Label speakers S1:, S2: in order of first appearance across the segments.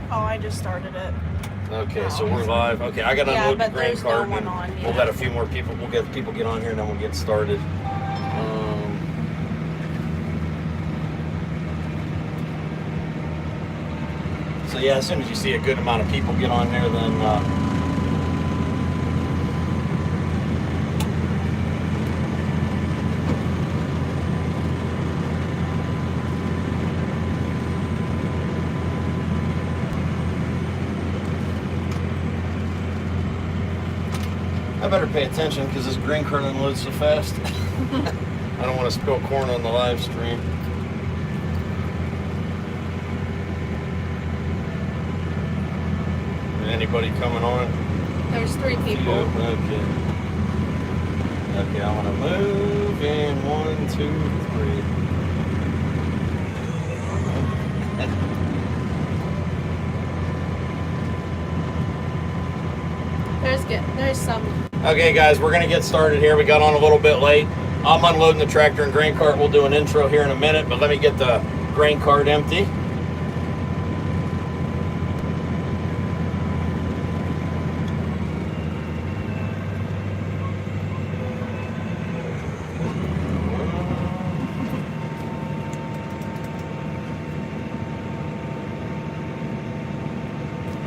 S1: Oh, I just started it.
S2: Okay, so we're live. Okay, I gotta unload the grain cart. We'll let a few more people. We'll get people get on here, and then we'll get started. So yeah, as soon as you see a good amount of people get on there, then I better pay attention because this grain cart unloads so fast. I don't want to spill corn on the live stream. Anybody coming on?
S1: There's 3 people.
S2: Okay. Okay, I want to move in 1, 2,
S1: 3. There's some.
S2: Okay, guys, we're gonna get started here. We got on a little bit late. I'm unloading the tractor and grain cart. We'll do an intro here in a minute, but let me get the grain cart empty.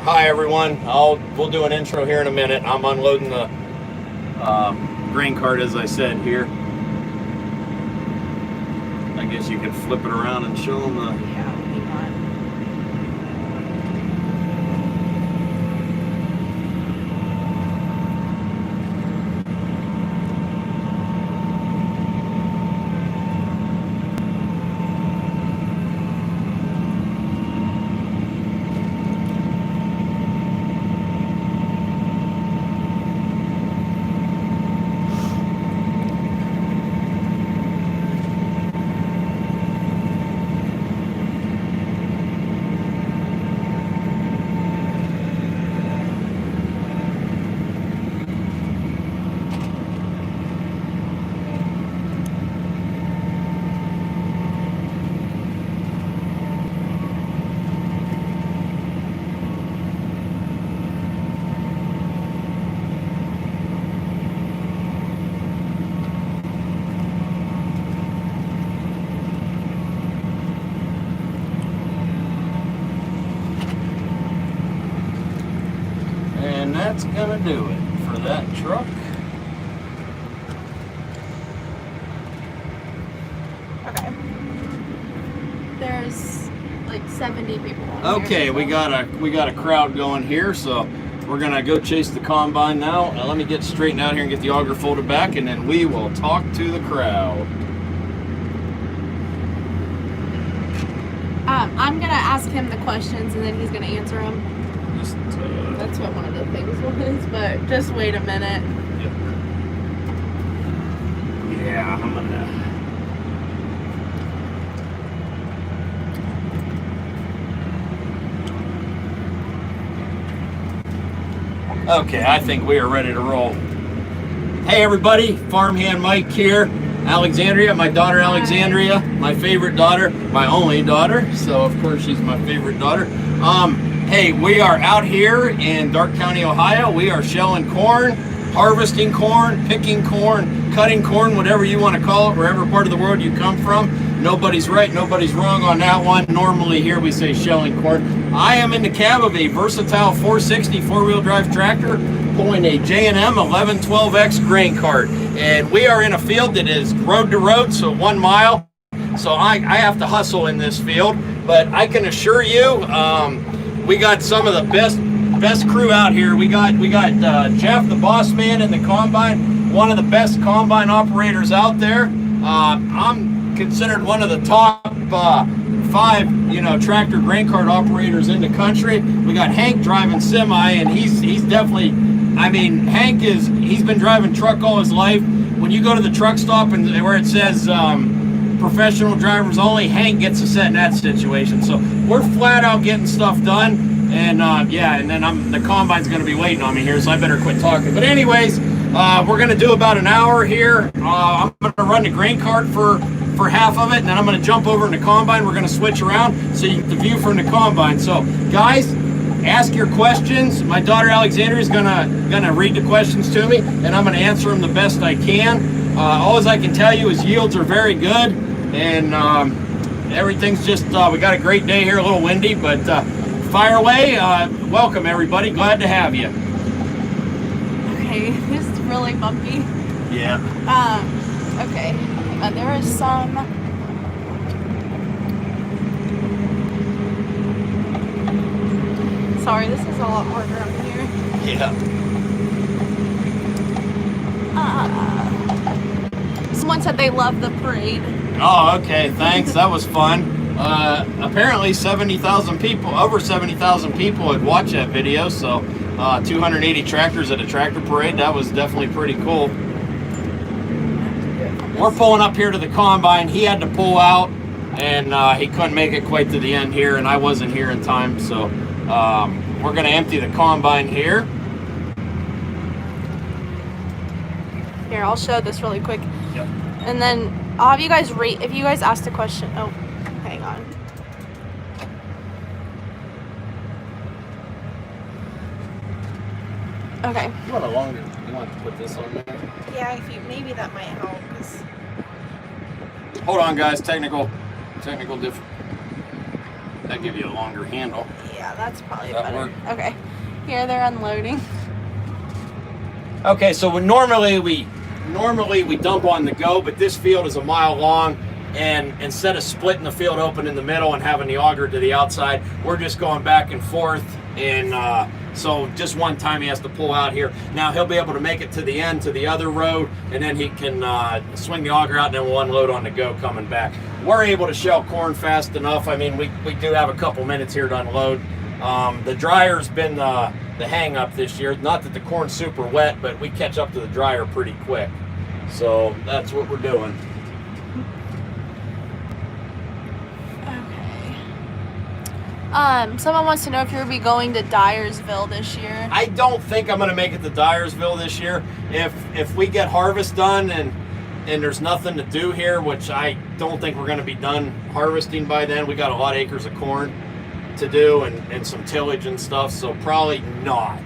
S2: Hi everyone, we'll do an intro here in a minute. I'm unloading the grain cart, as I said here. I guess you can flip it around and show them the...
S1: Yeah, hang on.
S2: And that's gonna do it for that truck.
S1: Okay. There's like 70 people on
S2: Okay,
S1: here,
S2: we got a crowd going here, so we're gonna go chase the combine now. Let me get straightened out here and get the auger folded back, and then we will talk to the crowd.
S1: I'm gonna ask him the questions and then he's gonna answer them. That's what one of the things was, but just wait a minute.
S2: Yep. Yeah, I'm gonna... Okay, I think we are ready to roll. Hey everybody, Farmhand Mike here. Alexandria, my daughter Alexandria, my favorite daughter, my only daughter, so of course she's my favorite daughter. Hey, we are out here in Darke County, Ohio. We are shelling corn, harvesting corn, picking corn, cutting corn, whatever you want to call it, wherever part of the world you come from. Nobody's right, nobody's wrong on that one. Normally here we say shelling corn. I am in the cab of a versatile 460 four-wheel drive tractor pulling a J&M 1112X grain cart. And we are in a field that is road to road, so 1 mile. So I have to hustle in this field, but I can assure you, we got some of the best crew out here. We got Jeff, the boss man in the combine, one of the best combine operators out there. I'm considered one of the top 5, tractor grain cart operators in the country. We got Hank driving semi, and he's definitely, I mean, he's been driving truck all his life. When you go to the truck stop and where it says professional drivers only, Hank gets a set in that situation. So we're flat out getting stuff done, and yeah, and then the combine's going to be waiting on me here, so I better quit talking. But anyways, we're going to do about an hour here. I'm going to run the grain cart for half of it, and then I'm going to jump over in the combine. We're going to switch around so you get the view from the combine. So guys, ask your questions. My daughter Alexandria is gonna read the questions to me, and I'm gonna answer them the best I can. All I can tell you is yields are very good, and everything's just, we got a great day here, a little windy, but fire away. Welcome everybody, glad to have you.
S1: Okay, this is really bumpy.
S2: Yeah.
S1: Okay, there is some. Sorry, this is a lot harder up here.
S2: Yeah.
S1: Someone said they love the parade.
S2: Oh, okay, thanks. That was fun. Apparently 70,000 people, over 70,000 people had watched that video, so 280 tractors at a tractor parade. That was definitely pretty cool. We're pulling up here to the combine. He had to pull out, and he couldn't make it quite to the end here, and I wasn't here in time, so we're going to empty the combine here.
S1: Here, I'll show this really quick.
S2: Yep.
S1: And then I'll have you guys rate, if you guys asked a question. Oh, hang on. Okay.
S2: You want to put this on there?
S1: Yeah, maybe that might help.
S2: Hold on, guys. Technical diff. That give you a longer handle.
S1: Yeah, that's probably
S2: That
S1: better.
S2: work?
S1: Okay. Here they're unloading.
S2: Okay, so normally we dump on the go, but this field is a mile long, and instead of splitting the field open in the middle and having the auger to the outside, we're just going back and forth, and so just one time he has to pull out here. Now he'll be able to make it to the end, to the other road, and then he can swing the auger out, and then we'll unload on the go coming back. We're able to shell corn fast enough. I mean, we do have a couple minutes here to unload. The dryer's been the hang up this year. Not that the corn's super wet, but we catch up to the dryer pretty quick. So that's what we're doing.
S1: Okay. Someone wants to know if you'll be going to Dyersville this year.
S2: I don't think I'm going to make it to Dyersville this year. If we get harvest done and there's nothing to do here, which I don't think we're going to be done harvesting by then. We got a lot of acres of corn to do and some tillage and stuff, so probably not.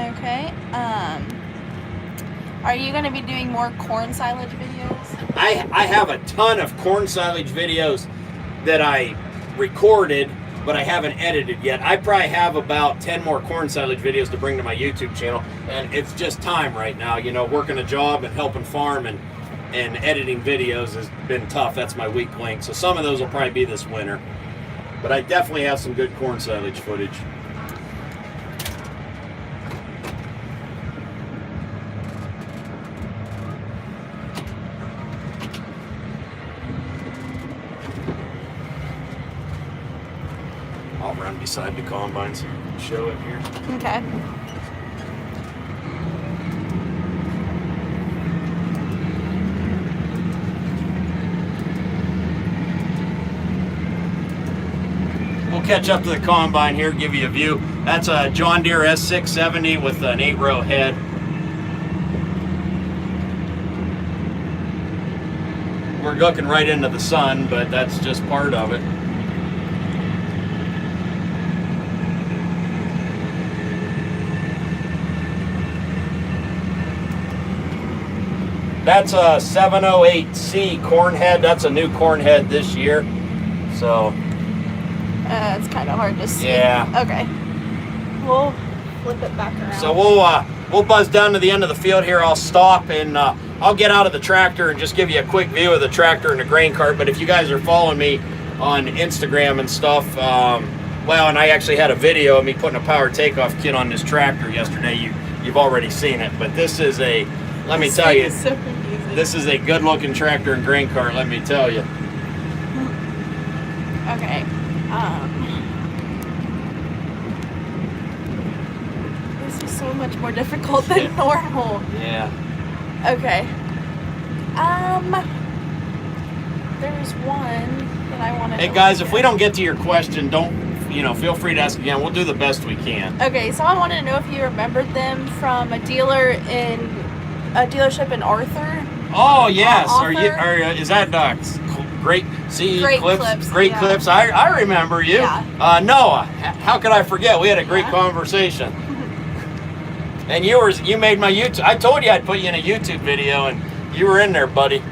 S1: Okay. Are you going to be doing more corn silage videos?
S2: I have a ton of corn silage videos that I recorded, but I haven't edited yet. I probably have about 10 more corn silage videos to bring to my YouTube channel, and it's just time right now. You know, working a job and helping farm and editing videos has been tough. That's my weak link. So some of those will probably be this winter. But I definitely have some good corn silage footage. I'll run beside the combines and show it here.
S1: Okay.
S2: We'll catch up to the combine here, give you a view. That's a John Deere S670 with an 8-row head. We're looking right into the sun, but that's just part of it. That's a 708C corn head. That's a new corn head this year. So
S1: it's kind of hard to see.
S2: Yeah.
S1: Okay. We'll flip it back around.
S2: So we'll buzz down to the end of the field here. I'll stop and I'll get out of the tractor and just give you a quick view of the tractor and the grain cart. But if you guys are following me on Instagram and stuff, well, and I actually had a video of me putting a power takeoff kit on this tractor yesterday. You've already seen it, but this is a, let me tell you,
S1: so confusing.
S2: This is a good-looking tractor and grain cart. Let me tell you.
S1: Okay. This is so much more difficult than normal.
S2: Yeah.
S1: Okay. There's one that I wanted to
S2: Hey guys,
S1: look
S2: if we
S1: at.
S2: don't get to your question, feel free to ask again. We'll do the best we can.
S1: Okay, someone wanted to know if you remembered them from a dealership in Arthur.
S2: Oh yes,
S1: Author?
S2: is that great
S1: Great clips,
S2: great
S1: yeah.
S2: clips. I remember you.
S1: Yeah.
S2: Noah, how could I forget? We had a great conversation. And you made my YouTube. I told you I'd put you in a YouTube video, and you were in there, buddy.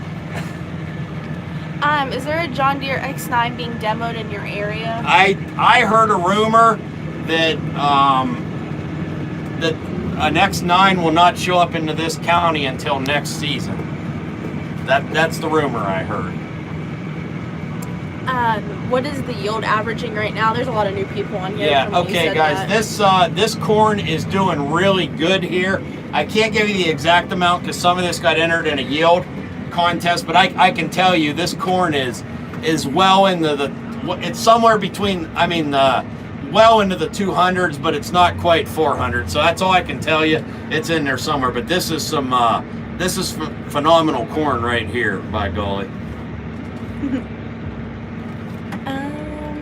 S1: Is there a John Deere X9 being demoed in your area?
S2: I heard a rumor that that an X9 will not show up into this county until next season. That's the rumor I heard.
S1: What is the yield averaging right now? There's a lot of new people on here.
S2: Yeah, okay, guys. This corn is doing really good here. I can't give you the exact amount because some of this got entered in a yield contest, but I can tell you this corn is well into it's somewhere between, well into the 200s, but it's not quite 400. So that's all I can tell you. It's in there somewhere, but this is phenomenal corn right here, by golly.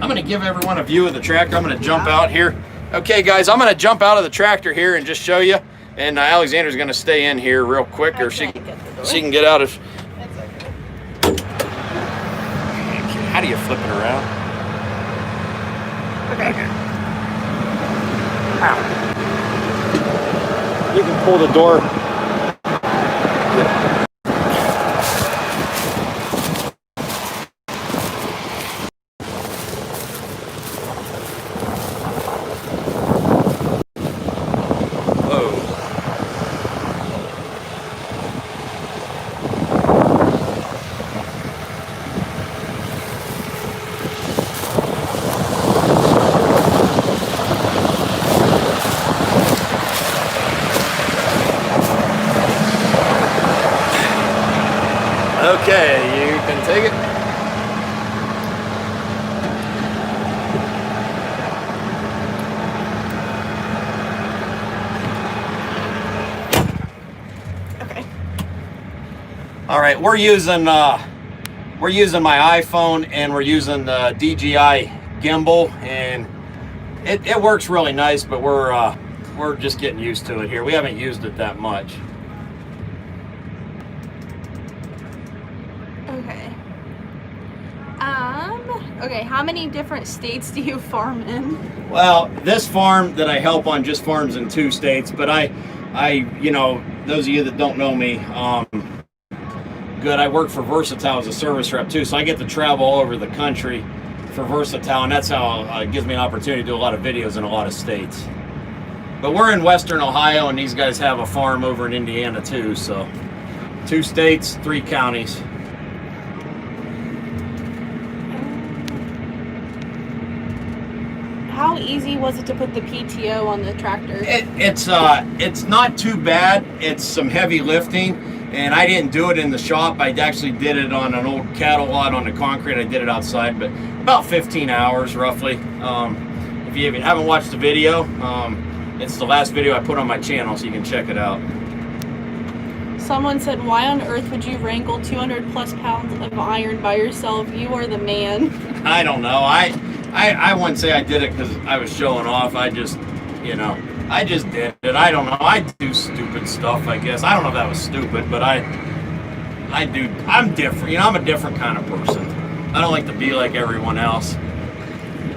S2: I'm going to give everyone a view of the tractor. I'm going to jump out here. Okay, guys, I'm going to jump out of the tractor here and just show you. And Alexandra's going to stay in here real quick, or she can get out of. How do you flip it around? Okay. Ow. You can pull the door. Okay, you can take it.
S1: Okay.
S2: All right, we're using my iPhone, and we're using the DJI gimbal, and it works really nice, but we're just getting used to it here. We haven't used it that much.
S1: Okay, how many different states do you farm in?
S2: Well, this farm that I help on just farms in 2 states, but I those of you that don't know me, I work for Versatile as a service rep too, so I get to travel all over the country for Versatile, and that's how it gives me an opportunity to do a lot of videos in a lot of states. But we're in Western Ohio, and these guys have a farm over in Indiana too, so 2 states, 3 counties.
S1: How easy was it to put the PTO on the tractor?
S2: It's not too bad. It's some heavy lifting, and I didn't do it in the shop. I actually did it on an old cattle lot on the concrete. I did it outside, but about 15 hours roughly. If you haven't watched the video, it's the last video I put on my channel, so you can check it out.
S1: Someone said, why on earth would you wrangle 200 plus pounds of iron by yourself? You are the man.
S2: I don't know. I wouldn't say I did it because I was showing off. I just did it. I don't know. I do stupid stuff, I guess. I don't know if that was stupid, but I do. I'm different. I'm a different kind of person. I don't like to be like everyone else.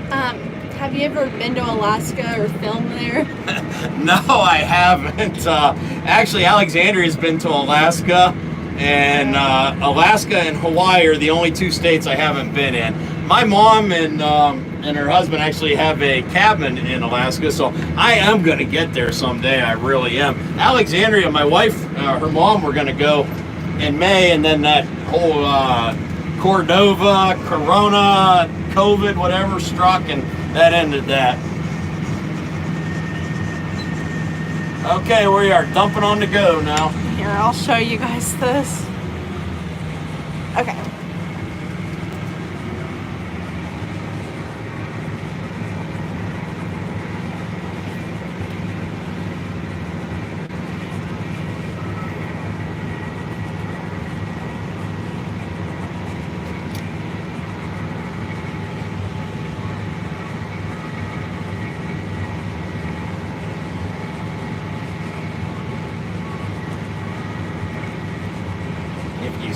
S1: Have you ever been to Alaska or filmed there?
S2: No, I haven't. Actually, Alexandria's been to Alaska, and Alaska and Hawaii are the only 2 states I haven't been in. My mom and her husband actually have a cabin in Alaska, so I am going to get there someday. I really am. Alexandria, my wife, her mom, were going to go in May, and then that whole Cordova, Corona, COVID, whatever struck, and that ended that. Okay, we are dumping on the go now.
S1: Here, I'll show you guys this. Okay.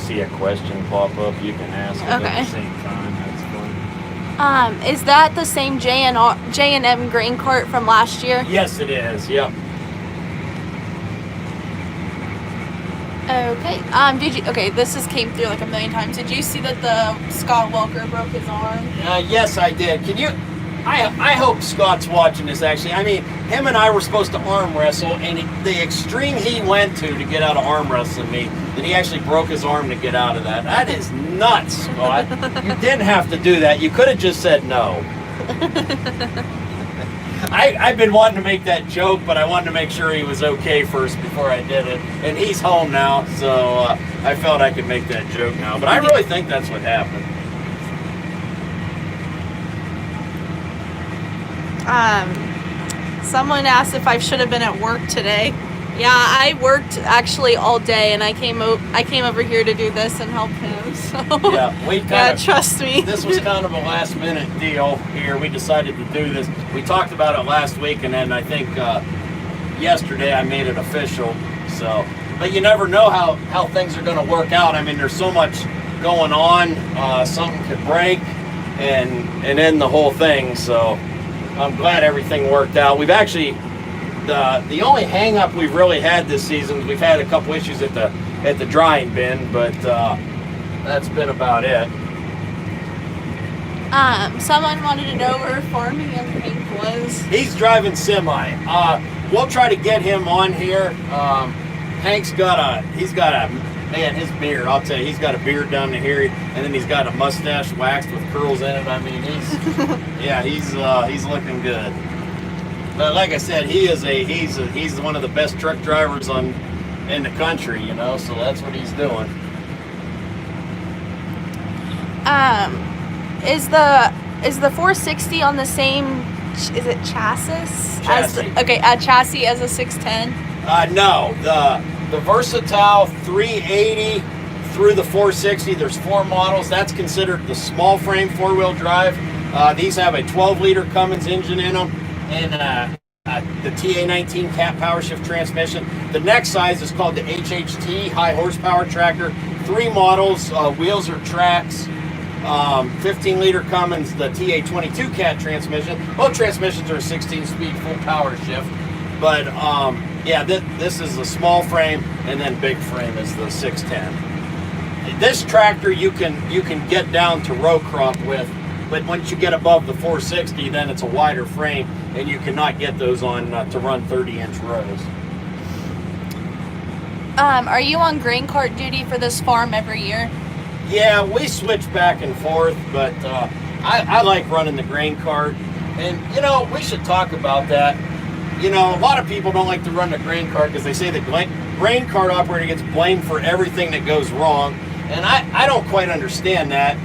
S2: see a question pop up, you can ask it at the same time. That's fun.
S1: Is that the same J&M grain cart from last year?
S2: Yes, it is. Yep.
S1: Okay. This came through like a million times. Did you see that the Scott Walker broke his arm?
S2: Yes, I did. Can you? I hope Scott's watching this. Actually, I mean, him and I were supposed to arm wrestle, and the extreme he went to get out of arm wrestling me, that he actually broke his arm to get out of that. That is nuts, Scott. You didn't have to do that. You could have just said no. I've been wanting to make that joke, but I wanted to make sure he was okay first before I did it. And he's home now, so I felt I could make that joke now. But I really think that's what happened.
S1: Someone asked if I should have been at work today. Yeah, I worked actually all day, and I came over here to do this and help him. So
S2: yeah,
S1: trust me.
S2: This was kind of a last minute deal here. We decided to do this. We talked about it last week, and then I think yesterday I made it official. So, but you never know how things are going to work out. I mean, there's so much going on. Something could break, and end the whole thing. So I'm glad everything worked out. We've actually, the only hang up we've really had this season, we've had a couple issues at the drying bin, but that's been about it.
S1: Someone wanted to know where Farmhand Hank was.
S2: He's driving semi. We'll try to get him on here. Hank's he's got a man, his beard, I'll tell you, he's got a beard down to here, and then he's got a mustache waxed with curls in it. I mean, he's looking good. But like I said, he's one of the best truck drivers in the country, you know, so that's what he's doing.
S3: Is the 460 on the same, is it chassis?
S2: Chassis.
S3: Chassis as a 610?
S2: No, the Versatile 380 through the 460, there's 4 models. That's considered the small frame 4-wheel drive. These have a 12-liter Cummins engine in them, and the TA19 cat power shift transmission. The next size is called the HHT, high horsepower tractor. 3 models, wheels or tracks. 15-liter Cummins, the TA22 cat transmission. Both transmissions are a 16-speed full power shift. But yeah, this is the small frame, and then big frame is the 610. This tractor you can get down to row crop with, but once you get above the 460, then it's a wider frame, and you cannot get those on to run 30-inch rows.
S3: Are you on grain cart duty for this farm every year?
S2: Yeah, we switch back and forth, but I like running the grain cart, and you know, we should talk about that. You know, a lot of people don't like to run the grain cart because they say the grain cart operator gets blamed for everything that goes wrong, and I don't quite understand that.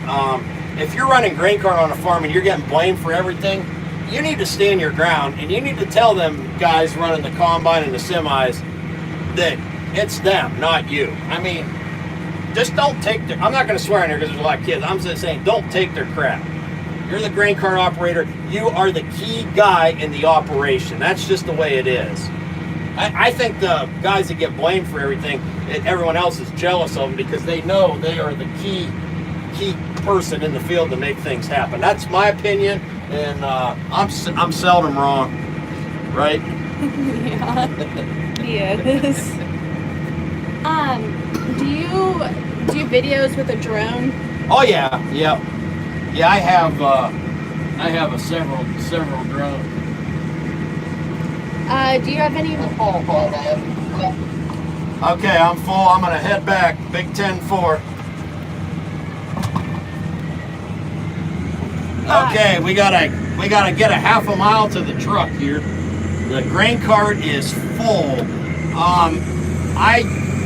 S2: If you're running grain cart on a farm and you're getting blamed for everything, you need to stand your ground, and you need to tell them guys running the combine and the semis that it's them, not you. I mean, just don't take their, I'm not going to swear in here because there's a lot of kids. I'm just saying, don't take their crap. You're the grain cart operator. You are the key guy in the operation. That's just the way it is. I think the guys that get blamed for everything, everyone else is jealous of them because they know they are the key person in the field to make things happen. That's my opinion, and I'm seldom wrong, right?
S3: Yeah, it is. Do you do videos with a drone?
S2: Oh yeah. I have a several drones.
S3: Do you have any?
S2: Okay, I'm full. I'm gonna head back. Big 10-4. Okay, we gotta get a half a mile to the truck here. The grain cart is full.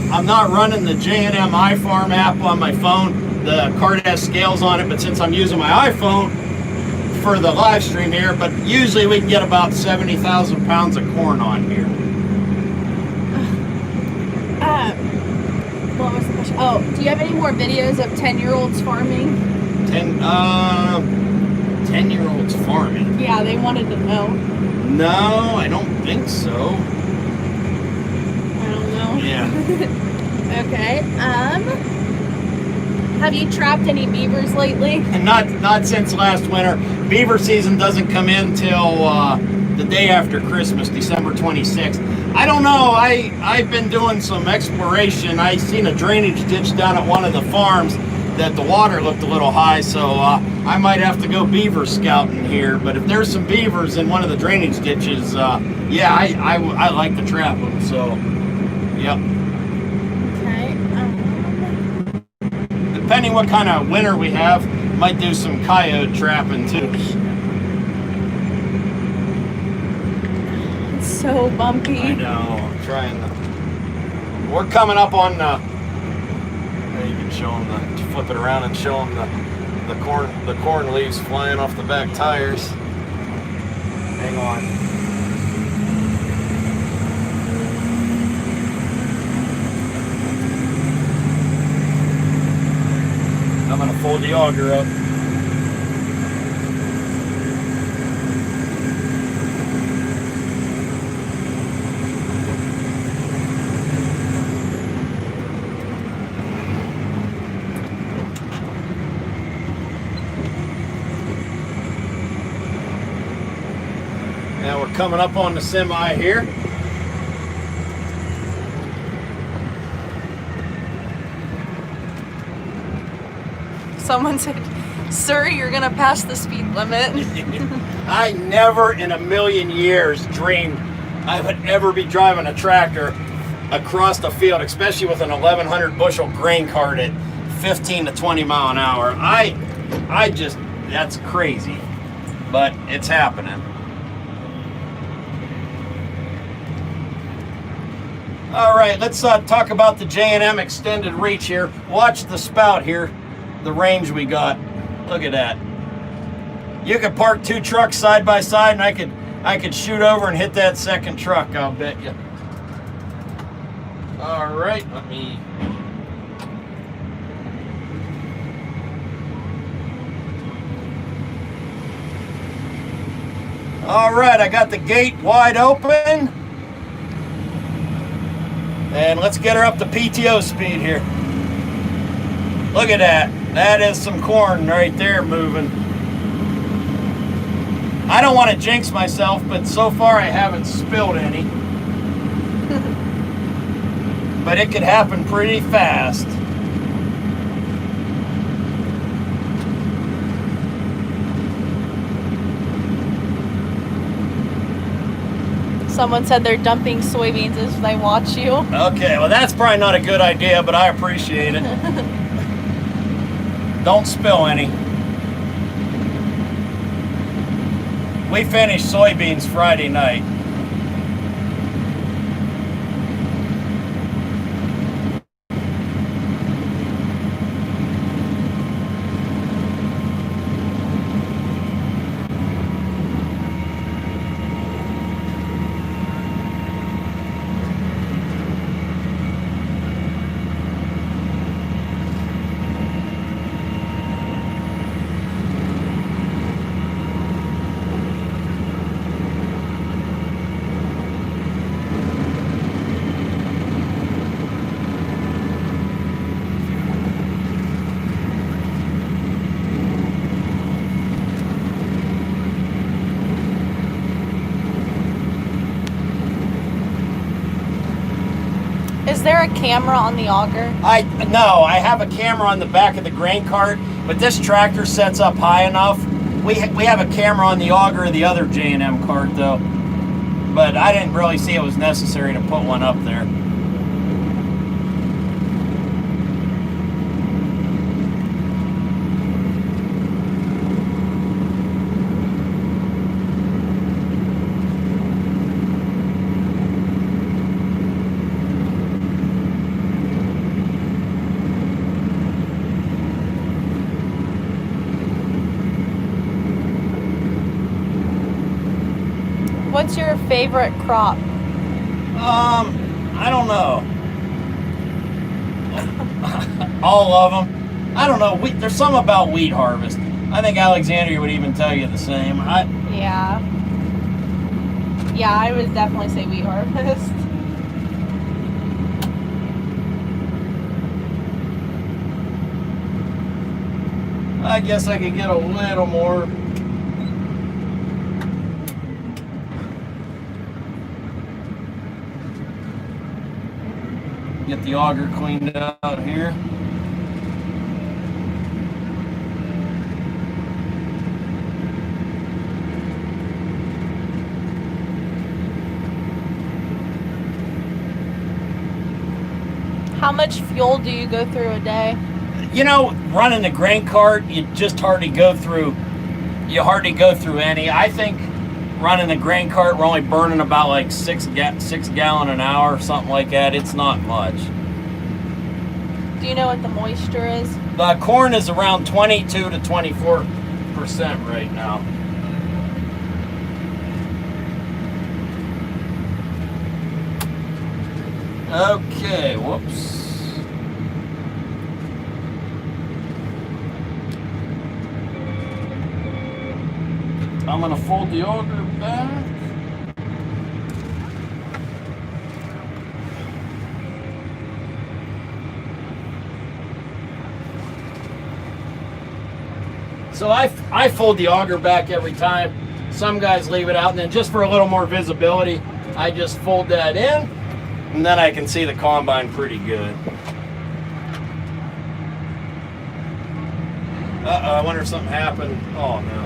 S2: I'm not running the J&M iFarm app on my phone. The cart has scales on it, but since I'm using my iPhone for the live stream here, but usually we can get about 70,000 pounds of corn on here.
S3: What was the question? Oh, do you have any more videos of 10-year-olds farming?
S2: 10-year-olds farming?
S3: Yeah, they wanted to know.
S2: No, I don't think so.
S3: I don't know.
S2: Yeah.
S3: Okay.
S1: Have you trapped any beavers lately?
S2: And not since last winter. Beaver season doesn't come in till the day after Christmas, December 26th. I don't know. I've been doing some exploration. I seen a drainage ditch down at one of the farms that the water looked a little high, so I might have to go beaver scouting here. But if there's some beavers in one of the drainage ditches, yeah, I like to trap them. So, yep.
S1: Okay.
S2: Depending what kind of winter we have, might do some coyote trapping too.
S1: It's so bumpy.
S2: I know. I'm trying to. We're coming up on. You can show them flip it around and show them the corn leaves flying off the back tires. Hang on. I'm gonna fold the auger up. Now we're coming up on the semi here.
S1: Someone said, "Sir, you're gonna pass the speed limit."
S2: I never in a million years dreamed I would ever be driving a tractor across the field, especially with an 1,100 bushel grain cart at 15 to 20 mile an hour. I just, that's crazy, but it's happening. All right, let's talk about the J&M extended reach here. Watch the spout here, the range we got. Look at that. You could park two trucks side by side, and I could shoot over and hit that second truck, I'll bet you. All right, let me. All right, I got the gate wide open. And let's get her up to PTO speed here. Look at that. That is some corn right there moving. I don't want to jinx myself, but so far I haven't spilled any. But it could happen pretty fast.
S1: Someone said they're dumping soybeans as they watch you.
S2: Okay, well that's probably not a good idea, but I appreciate it. Don't spill any. We finished soybeans Friday night.
S1: Is there a camera on the auger?
S2: No, I have a camera on the back of the grain cart, but this tractor sets up high enough. We have a camera on the auger of the other J&M cart though, but I didn't really see it was necessary to put one up there.
S1: What's your favorite crop?
S2: I don't know. All of them. I don't know. There's something about wheat harvest. I think Alexandria would even tell you the same.
S1: Yeah. Yeah, I would definitely say wheat harvest.
S2: I guess I could get a little more. Get the auger cleaned out here.
S1: How much fuel do you go through a day?
S2: You know, running the grain cart, you hardly go through any. I think running the grain cart, we're only burning about like 6 gallon an hour or something like that. It's not much.
S1: Do you know what the moisture is?
S2: The corn is around 22 to 24% right now. Okay, whoops. I'm gonna fold the auger back. So I fold the auger back every time. Some guys leave it out, and then just for a little more visibility, I just fold that in, and then I can see the combine pretty good. Uh-oh, I wonder if something happened. Oh no.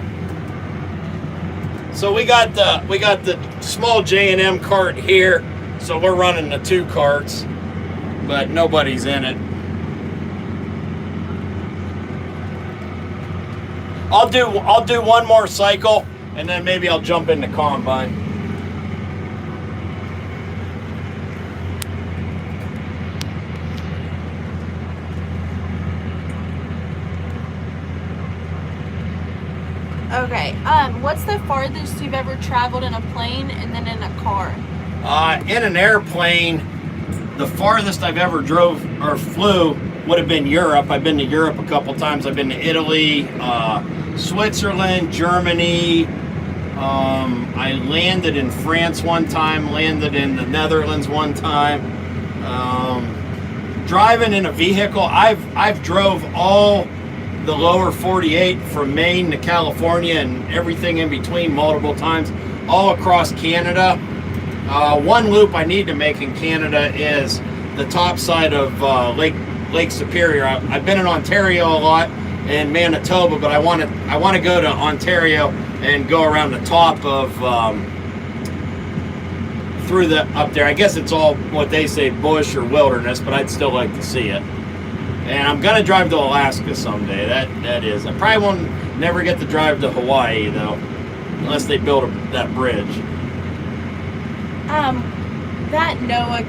S2: So we got the small J&M cart here, so we're running the 2 carts, but nobody's in it. I'll do one more cycle, and then maybe I'll jump in the combine.
S1: Okay. What's the farthest you've ever traveled in a plane and then in a car?
S2: In an airplane, the farthest I've ever drove or flew would have been Europe. I've been to Europe a couple times. I've been to Italy, Switzerland, Germany. I landed in France one time, landed in the Netherlands one time. Driving in a vehicle, I've drove all the lower 48 from Maine to California and everything in between multiple times, all across Canada. One loop I need to make in Canada is the top side of Lake Superior. I've been in Ontario a lot and Manitoba, but I want to go to Ontario and go around the top of through the up there. I guess it's all what they say bush or wilderness, but I'd still like to see it. And I'm gonna drive to Alaska someday. That is. I probably won't never get to drive to Hawaii though, unless they build that bridge.
S1: That Noah,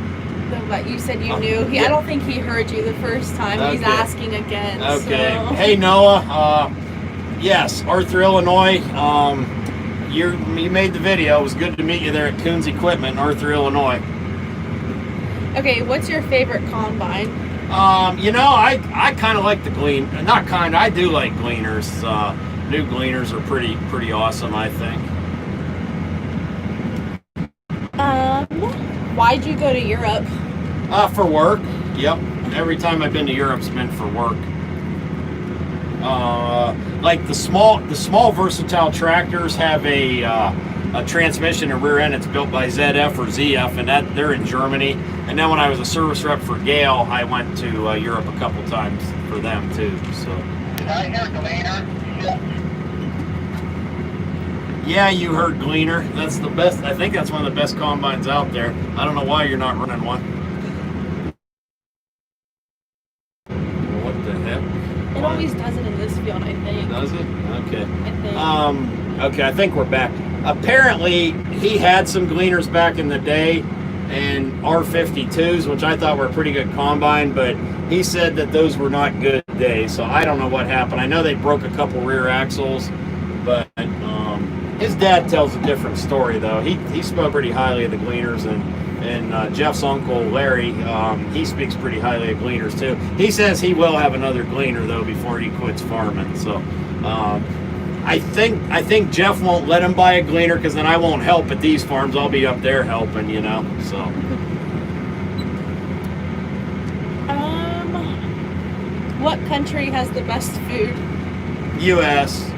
S1: what you said you knew. I don't think he heard you the first time. Okay. He's asking again.
S2: Okay.
S1: So.
S2: Hey Noah. Yes, Arthur, Illinois. You made the video. It was good to meet you there at Coons Equipment in Arthur, Illinois.
S1: Okay, what's your favorite combine?
S2: You know, I kind of like the not kind of, I do like gleaners. New gleaners are pretty awesome, I think.
S1: Why'd you go to Europe?
S2: For work. Yep. Every time I've been to Europe, it's been for work. Like the small versatile tractors have a transmission and rear end. It's built by ZF or ZF, and they're in Germany. And then when I was a service rep for Gale, I went to Europe a couple times for them too. So.
S4: Did I hear Gleaner?
S2: Yeah, you heard Gleaner. That's the best. I think that's one of the best combines out there. I don't know why you're not running one. What the heck?
S1: It always does it in this field, I think.
S2: Does it? Okay.
S1: I think.
S2: Okay, I think we're back. Apparently, he had some Gleaners back in the day, and R52s, which I thought were a pretty good combine, but he said that those were not good days, so I don't know what happened. I know they broke a couple rear axles, but his dad tells a different story, though. He spoke pretty highly of the Gleaners, and Jeff's uncle, Larry, he speaks pretty highly of Gleaners, too. He says he will have another Gleaner, though, before he quits farming, so I think Jeff won't let him buy a Gleaner, because then I won't help at these farms. I'll be up there helping, you know, so.
S1: What country has the best food?
S2: USA,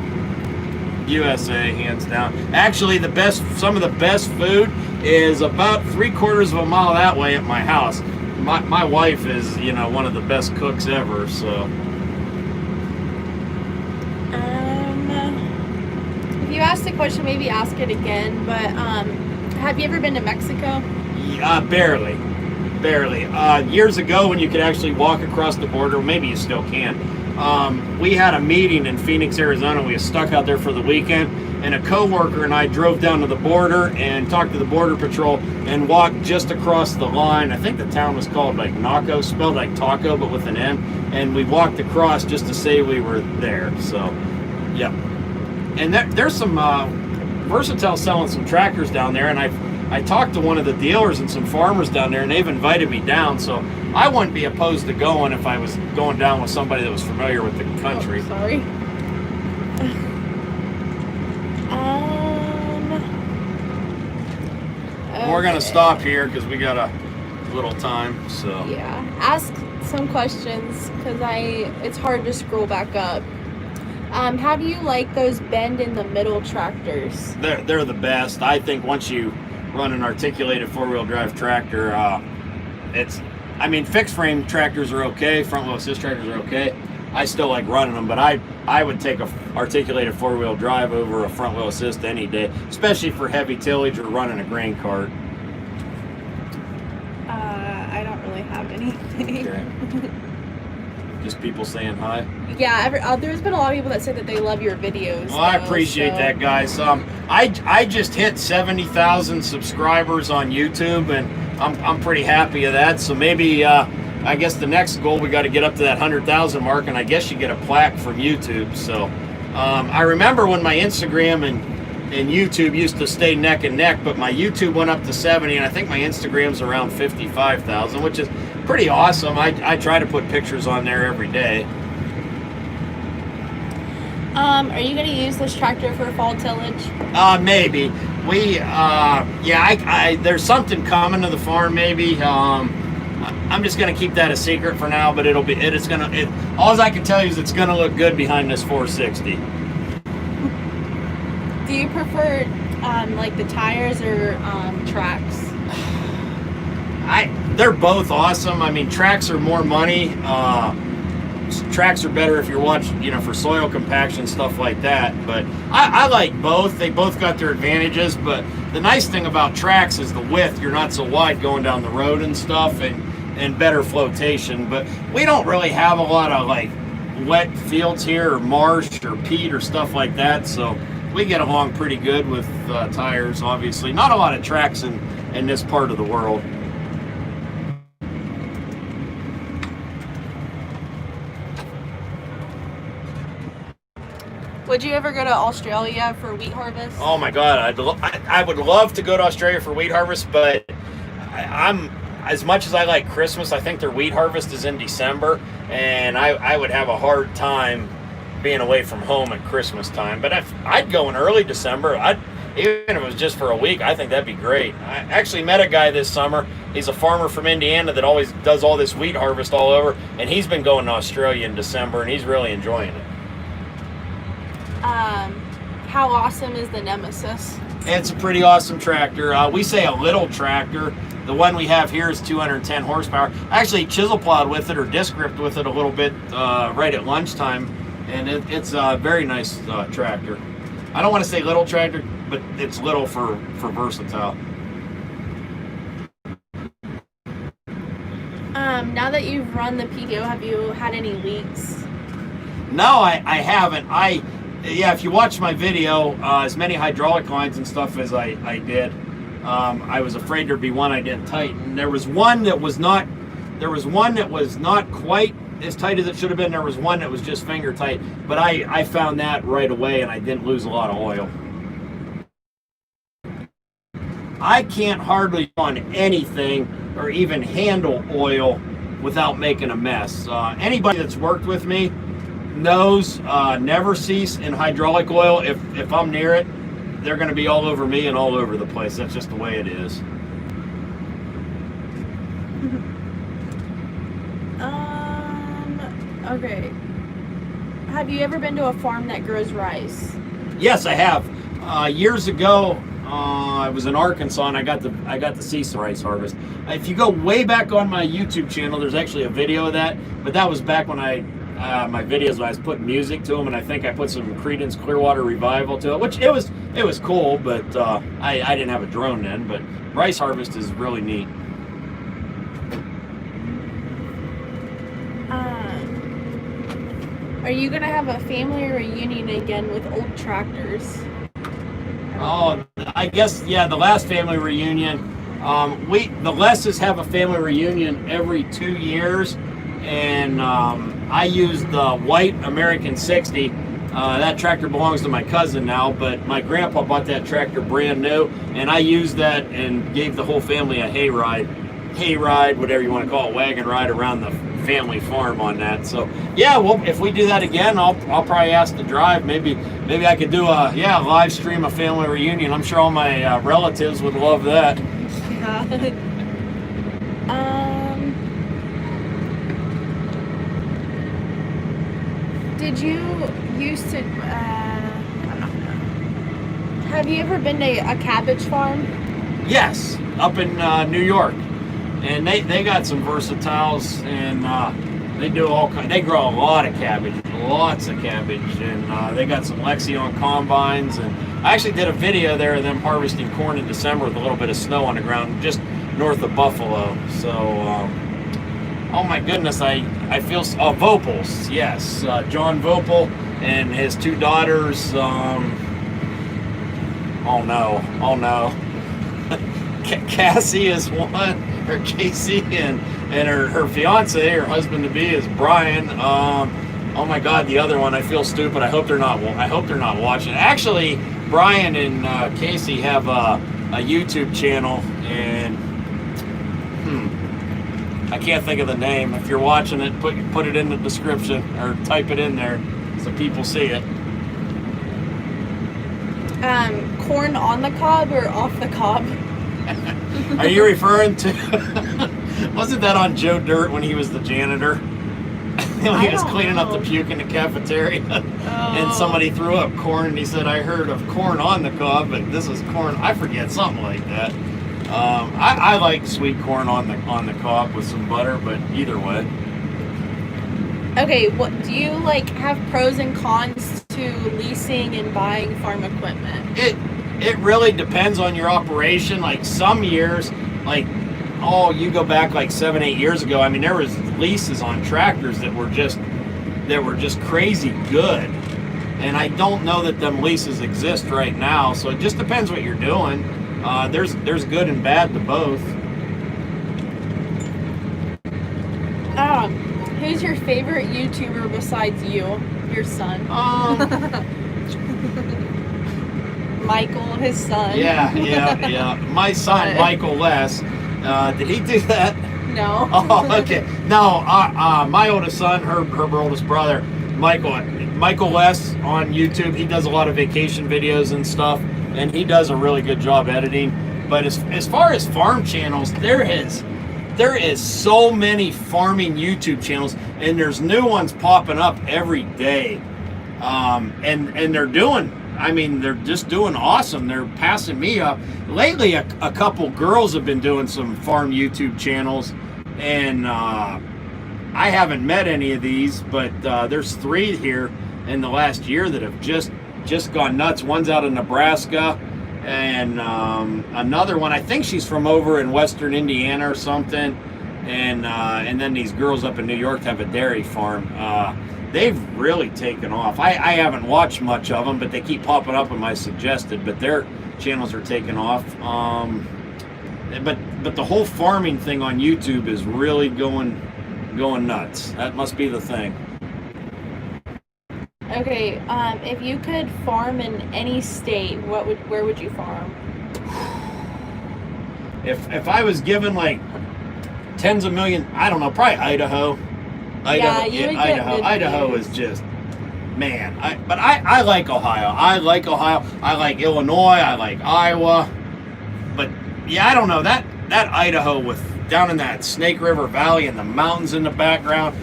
S2: hands down. Actually, some of the best food is about 3/4 of a mile that way at my house. My wife is, one of the best cooks ever, so.
S3: If you asked the question, maybe ask it again, but have you ever been to Mexico?
S2: Yeah, barely. Years ago when you could actually walk across the border, maybe you still can. We had a meeting in Phoenix, Arizona. We were stuck out there for the weekend, and a coworker and I drove down to the border and talked to the border patrol and walked just across the line. I think the town was called like Naco, spelled like taco but with an N, and we walked across just to say we were there. So, yep. And there's some Versatile selling some tractors down there, and I talked to one of the dealers and some farmers down there, and they've invited me down, so I wouldn't be opposed to going if I was going down with somebody that was familiar with the country.
S3: Oh, sorry.
S2: We're gonna stop here because we got a little time. So
S3: yeah, ask some questions because it's hard to scroll back up. How do you like those bend in the middle tractors?
S2: They're the best. I think once you run an articulated 4-wheel drive tractor, fixed frame tractors are okay, front wheel assist tractors are okay. I still like running them, but I would take a articulated 4-wheel drive over a front wheel assist any day, especially for heavy tillage or running a grain cart.
S3: I don't really have anything.
S2: Okay. Just people saying hi.
S3: Yeah, there's been a lot of people that say that they love your videos.
S2: Well, I appreciate that, guys. I just hit 70,000 subscribers on YouTube, and I'm pretty happy of that. So maybe I guess the next goal, we got to get up to that 100,000 mark, and I guess you get a plaque from YouTube. So I remember when my Instagram and YouTube used to stay neck and neck, but my YouTube went up to 70, and I think my Instagram's around 55,000, which is pretty awesome. I try to put pictures on there every day.
S3: Are you going to use this tractor for fall tillage?
S2: Maybe. There's something coming to the farm. Maybe. I'm just gonna keep that a secret for now. But all I can tell you is it's gonna look good behind this 460.
S3: Do you prefer like the tires or tracks?
S2: They're both awesome. I mean, tracks are more money. Tracks are better if you're watching, for soil compaction, stuff like that. But I like both. They both got their advantages. But the nice thing about tracks is the width. You're not so wide going down the road and stuff, and better flotation. But we don't really have a lot of like wet fields here, or marsh or peat or stuff like that. So we get along pretty good with tires, obviously. Not a lot of tracks in this part of the world.
S3: Would you ever go to Australia for wheat harvest?
S2: Oh my God, I would love to go to Australia for wheat harvest, but I'm as much as I like Christmas, I think their wheat harvest is in December, and I would have a hard time being away from home at Christmas time. But I'd go in early December. Even if it was just for a week, I think that'd be great. I actually met a guy this summer. He's a farmer from Indiana that always does all this wheat harvest all over, and he's been going to Australia in December, and he's really enjoying it.
S3: How awesome is the Nemesis?
S2: It's a pretty awesome tractor. We say a little tractor. The one we have here is 210 horsepower. I actually chisel plowed with it or disc ripped with it a little bit right at lunchtime, and it's a very nice tractor. I don't want to say little tractor, but it's little for versatile.
S3: Now that you've run the PTO, have you had any leaks?
S2: No, I haven't. If you watch my video, as many hydraulic lines and stuff as I did, I was afraid there'd be one I didn't tighten. There was one that was not quite as tight as it should have been. There was one that was just finger tight, but I found that right away, and I didn't lose a lot of oil. I can't hardly on anything or even handle oil without making a mess. Anybody that's worked with me knows never cease in hydraulic oil. If I'm near it, they're going to be all over me and all over the place. That's just the way it is.
S3: Okay. Have you ever been to a farm that grows rice?
S2: Yes, I have. Years ago, I was in Arkansas and I got to see some rice harvest. If you go way back on my YouTube channel, there's actually a video of that. But that was back when my videos when I was putting music to them, and I think I put some Creedence Clearwater Revival to it, which it was cool. But I didn't have a drone then. But rice harvest is really neat.
S3: Are you gonna have a family reunion again with old tractors?
S2: Oh, I guess, yeah, the last family reunion, the Lesses have a family reunion every 2 years, and I used the white American 60. That tractor belongs to my cousin now, but my grandpa bought that tractor brand new, and I used that and gave the whole family a hayride, whatever you want to call it, wagon ride around the family farm on that. So yeah, well, if we do that again, I'll probably ask to drive. Maybe I could do a live stream a family reunion. I'm sure all my relatives would love that.
S3: Did you used to have you ever been to a cabbage farm?
S2: Yes, up in New York. And they got some versatiles, and they do they grow a lot of cabbage, lots of cabbage, and they got some Lexion combines. And I actually did a video there of them harvesting corn in December with a little bit of snow on the ground just north of Buffalo. So, oh my goodness, I feel Vopels, yes, John Vopel and his two daughters. Oh no. Cassie is one, or Casey, and her fiance, her husband to be, is Brian. Oh my God, the other one. I feel stupid. I hope they're not watching. Actually, Brian and Casey have a YouTube channel, and I can't think of the name. If you're watching it, put it in the description or type it in there so people see it.
S3: Corn on the cob or off the cob?
S2: Are you referring to? Wasn't that on Joe Dirt when he was the janitor? When he was cleaning up the puke in the cafeteria, and somebody threw up corn, and he said, "I heard of corn on the cob, but this is corn." I forget, something like that. I like sweet corn on the cob with some butter, but either way.
S3: Okay, what do you have pros and cons to leasing and buying farm equipment?
S2: It really depends on your operation. Like some years, you go back 7-8 years ago. I mean, there was leases on tractors that were just crazy good, and I don't know that them leases exist right now. So it just depends what you're doing. There's good and bad to both.
S3: Who's your favorite YouTuber besides you, your son? Michael, his son.
S2: Yeah. My son, Michael Less. Did he do that?
S3: No.
S2: Oh, okay. No, my oldest son, her oldest brother, Michael Less on YouTube. He does a lot of vacation videos and stuff, and he does a really good job editing. But as far as farm channels, there is so many farming YouTube channels, and there's new ones popping up every day. And they're just doing awesome. They're passing me up. Lately, a couple girls have been doing some farm YouTube channels, and I haven't met any of these, but there's 3 here in the last year that have just gone nuts. One's out of Nebraska, and another one, I think she's from over in western Indiana or something, and then these girls up in New York have a dairy farm. They've really taken off. I haven't watched much of them, but they keep popping up in my suggested, but their channels are taking off. But the whole farming thing on YouTube is really going nuts. That must be the thing.
S3: Okay, if you could farm in any state, where would you farm?
S2: If I was given tens of millions, I don't know, probably Idaho. Idaho is just, man. I like Ohio. I like Illinois. I like Iowa. But yeah, I don't know, that Idaho with down in that Snake River Valley and the mountains in the background.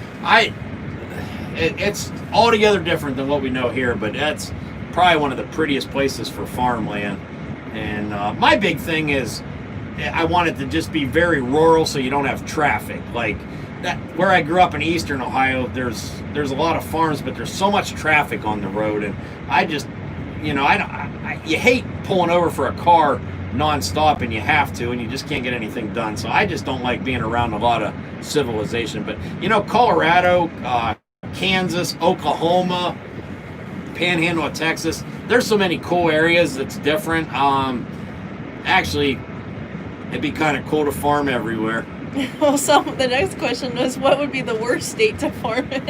S2: it's altogether different than what we know here, but that's probably one of the prettiest places for farmland. And my big thing is I want it to just be very rural so you don't have traffic. Like that, where I grew up in eastern Ohio, there's a lot of farms, but there's so much traffic on the road, and I just, you know, you hate pulling over for a car nonstop, and you have to, and you just can't get anything done. So I just don't like being around a lot of civilization. But you know, Colorado, Kansas, Oklahoma, Panhandle of Texas, there's so many cool areas that's different. Actually, it'd be kind of cool to farm everywhere.
S1: Well, so the next question was, what would be the worst state to farm in?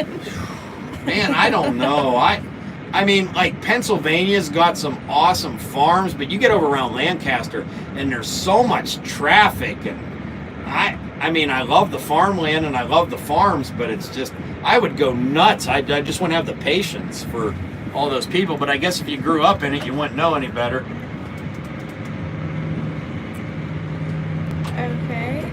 S2: Man, I don't know. I mean, like Pennsylvania's got some awesome farms, but you get over around Lancaster and there's so much traffic, and I mean, I love the farmland and I love the farms, but it's just, I would go nuts. I just wouldn't have the patience for all those people, but I guess if you grew up in it, you wouldn't know any better.
S3: Okay.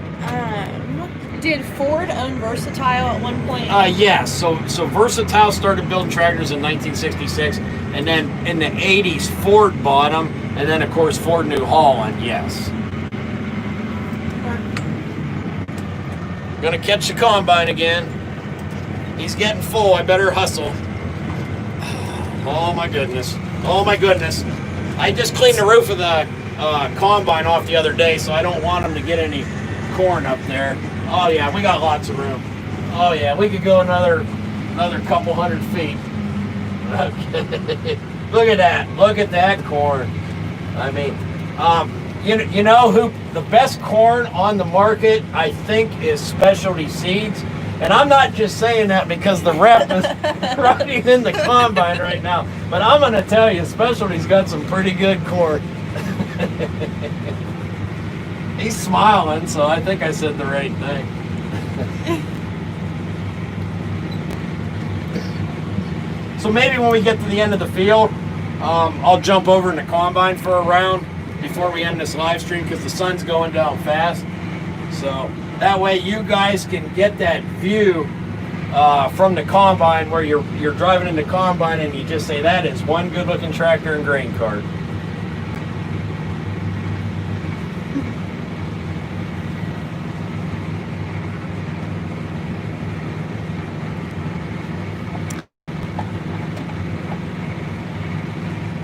S3: Did Ford own Versatile at one point?
S2: Yes. So Versatile started building tractors in 1966, and then in the 80s, Ford bought them, and then of course Ford New Holland. Yes. Gonna catch the combine again. He's getting full. I better hustle. Oh my goodness. Oh my goodness. I just cleaned the roof of the combine off the other day, so I don't want him to get any corn up there. Oh yeah, we got lots of room. Oh yeah, we could go another couple 100 feet. Okay. Look at that. Look at that corn. I mean, you know who the best corn on the market, I think, is Specialty Seeds. And I'm not just saying that because the rep is running in the combine right now, but I'm going to tell you, Specialty's got some pretty good corn. He's smiling, so I think I said the right thing. So maybe when we get to the end of the field, I'll jump over in the combine for a round before we end this live stream, because the sun's going down fast. So that way you guys can get that view from the combine, where you're driving in the combine and you just say, that is one good looking tractor and grain cart.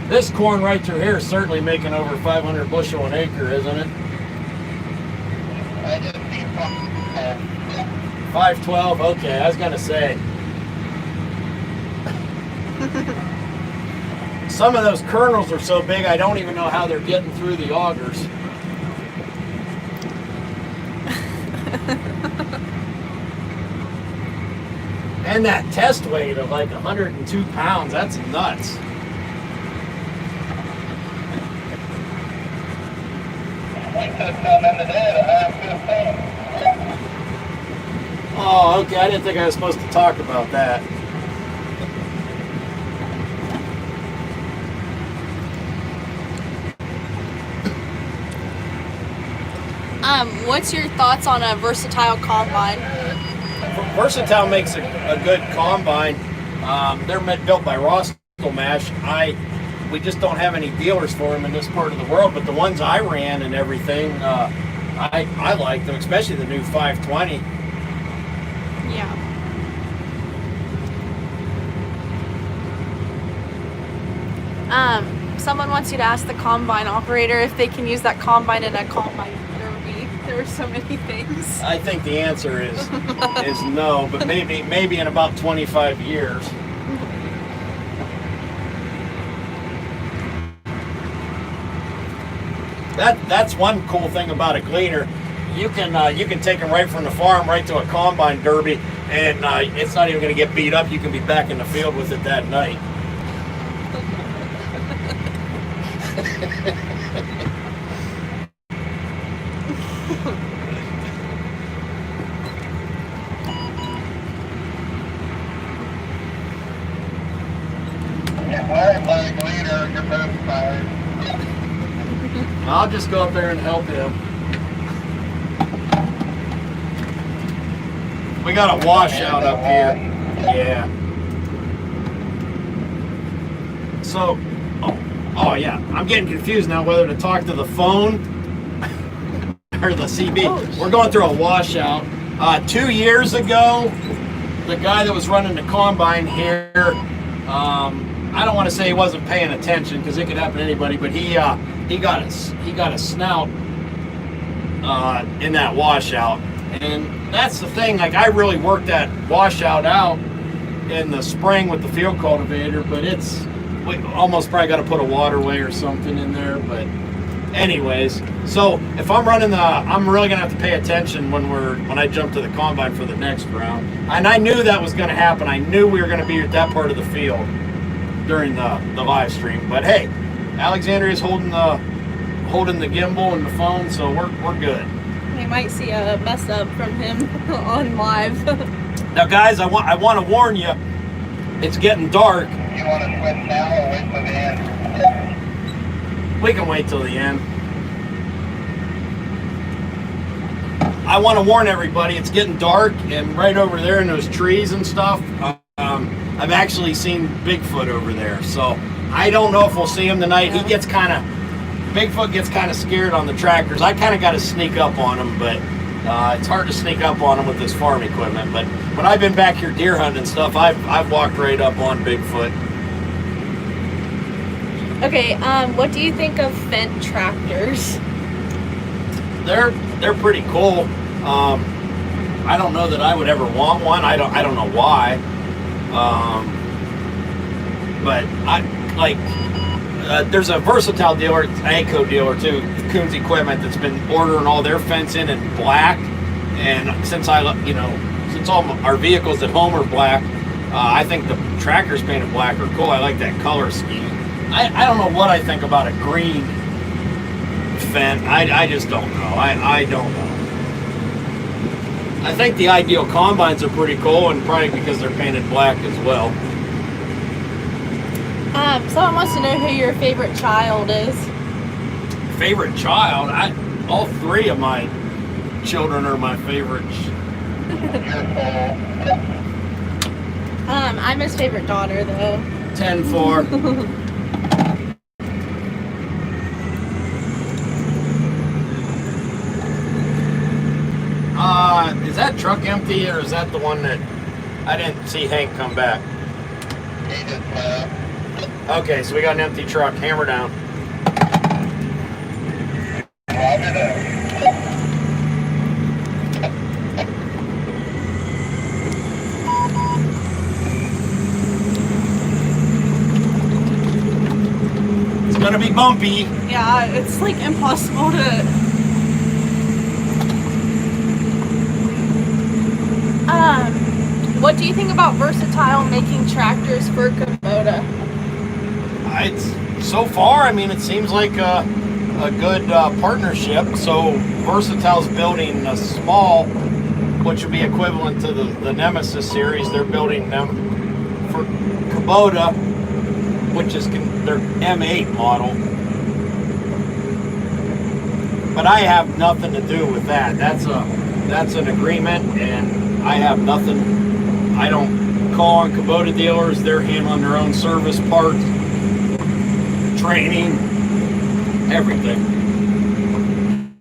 S2: This corn right through here is certainly making over 500 bushel an acre, isn't it?
S4: I just need
S2: 512, okay, I was gonna say. Some of those kernels are so big I don't even know how they're getting through the augers. And that test weight of like 102 pounds, that's nuts. Oh, okay, I didn't think I was supposed to talk about that.
S1: What's your thoughts on a Versatile combine?
S2: Versatile makes a good combine. They're built by Ross Mash. We just don't have any dealers for them in this part of the world, but the ones I ran and everything, I like them, especially the new 520.
S1: Yeah. Someone wants you to ask the combine operator if they can use that combine in a combine derby. There are so many things.
S2: I think the answer is no, but maybe in about 25 years. That's one cool thing about a gleaner. You can take them right from the farm right to a combine derby, and it's not even going to get beat up. You can be back in the field with it that night. I'll just go up there and help him. We got a washout up here. Yeah. So, oh yeah, I'm getting confused now whether to talk to the phone or the CB.
S3: Oh,
S2: We're going through a washout. 2 years ago, the guy that was running the combine here, I don't want to say he wasn't paying attention because it could happen to anybody, but he got a snout in that washout, and that's the thing. Like, I really worked that washout out in the spring with the field cultivator, but we almost probably got to put a waterway or something in there. But anyways, so if I'm running I'm really gonna have to pay attention when I jump to the combine for the next round. And I knew that was gonna happen. I knew we were gonna be at that part of the field during the live stream. But hey, Alexandria's holding the gimbal and the phone, so we're good.
S1: We might see a mess up from him on live.
S2: Now, guys, I want to warn you. It's getting dark.
S4: You want to swim now or wait till the end?
S2: We can wait till the end. I want to warn everybody. It's getting dark, and right over there in those trees and stuff, I've actually seen Bigfoot over there. So I don't know if we'll see him tonight. Bigfoot gets kind of scared on the tractors. I kind of got to sneak up on him, but it's hard to sneak up on him with this farm equipment. But when I've been back here deer hunting and stuff, I've walked right up on Bigfoot.
S3: Okay, what do you think of Fendt tractors?
S2: They're pretty cool. I don't know that I would ever want one. I don't know why. But there's a Versatile dealer, ACO dealer too, Coons Equipment, that's been ordering all their fencing in black. And since all our vehicles at home are black, I think the tractors painted black are cool. I like that color scheme. I don't know what I think about a green Fendt. I just don't know. I don't know. I think the Ideal combines are pretty cool, and probably because they're painted black as well.
S3: Someone wants to know who your favorite child is.
S2: Favorite child? All three of my children are my favorites.
S3: I'm his favorite daughter, though.
S2: 10-4. Is that truck empty, or is that the one that I didn't see Hank come back?
S4: He just left.
S2: Okay, so we got an empty truck. Hammer down.
S4: Roger that.
S2: It's gonna be bumpy.
S1: Yeah, it's like impossible to.
S3: What do you think about Versatile making tractors for Kubota?
S2: So far, I mean, it seems like a good partnership. So Versatile's building a small, which would be equivalent to the Nemesis series. They're building them for Kubota, which is their M8 model. But I have nothing to do with that. That's an agreement, and I have nothing. I don't call on Kubota dealers. They're handling their own service parts, training, everything.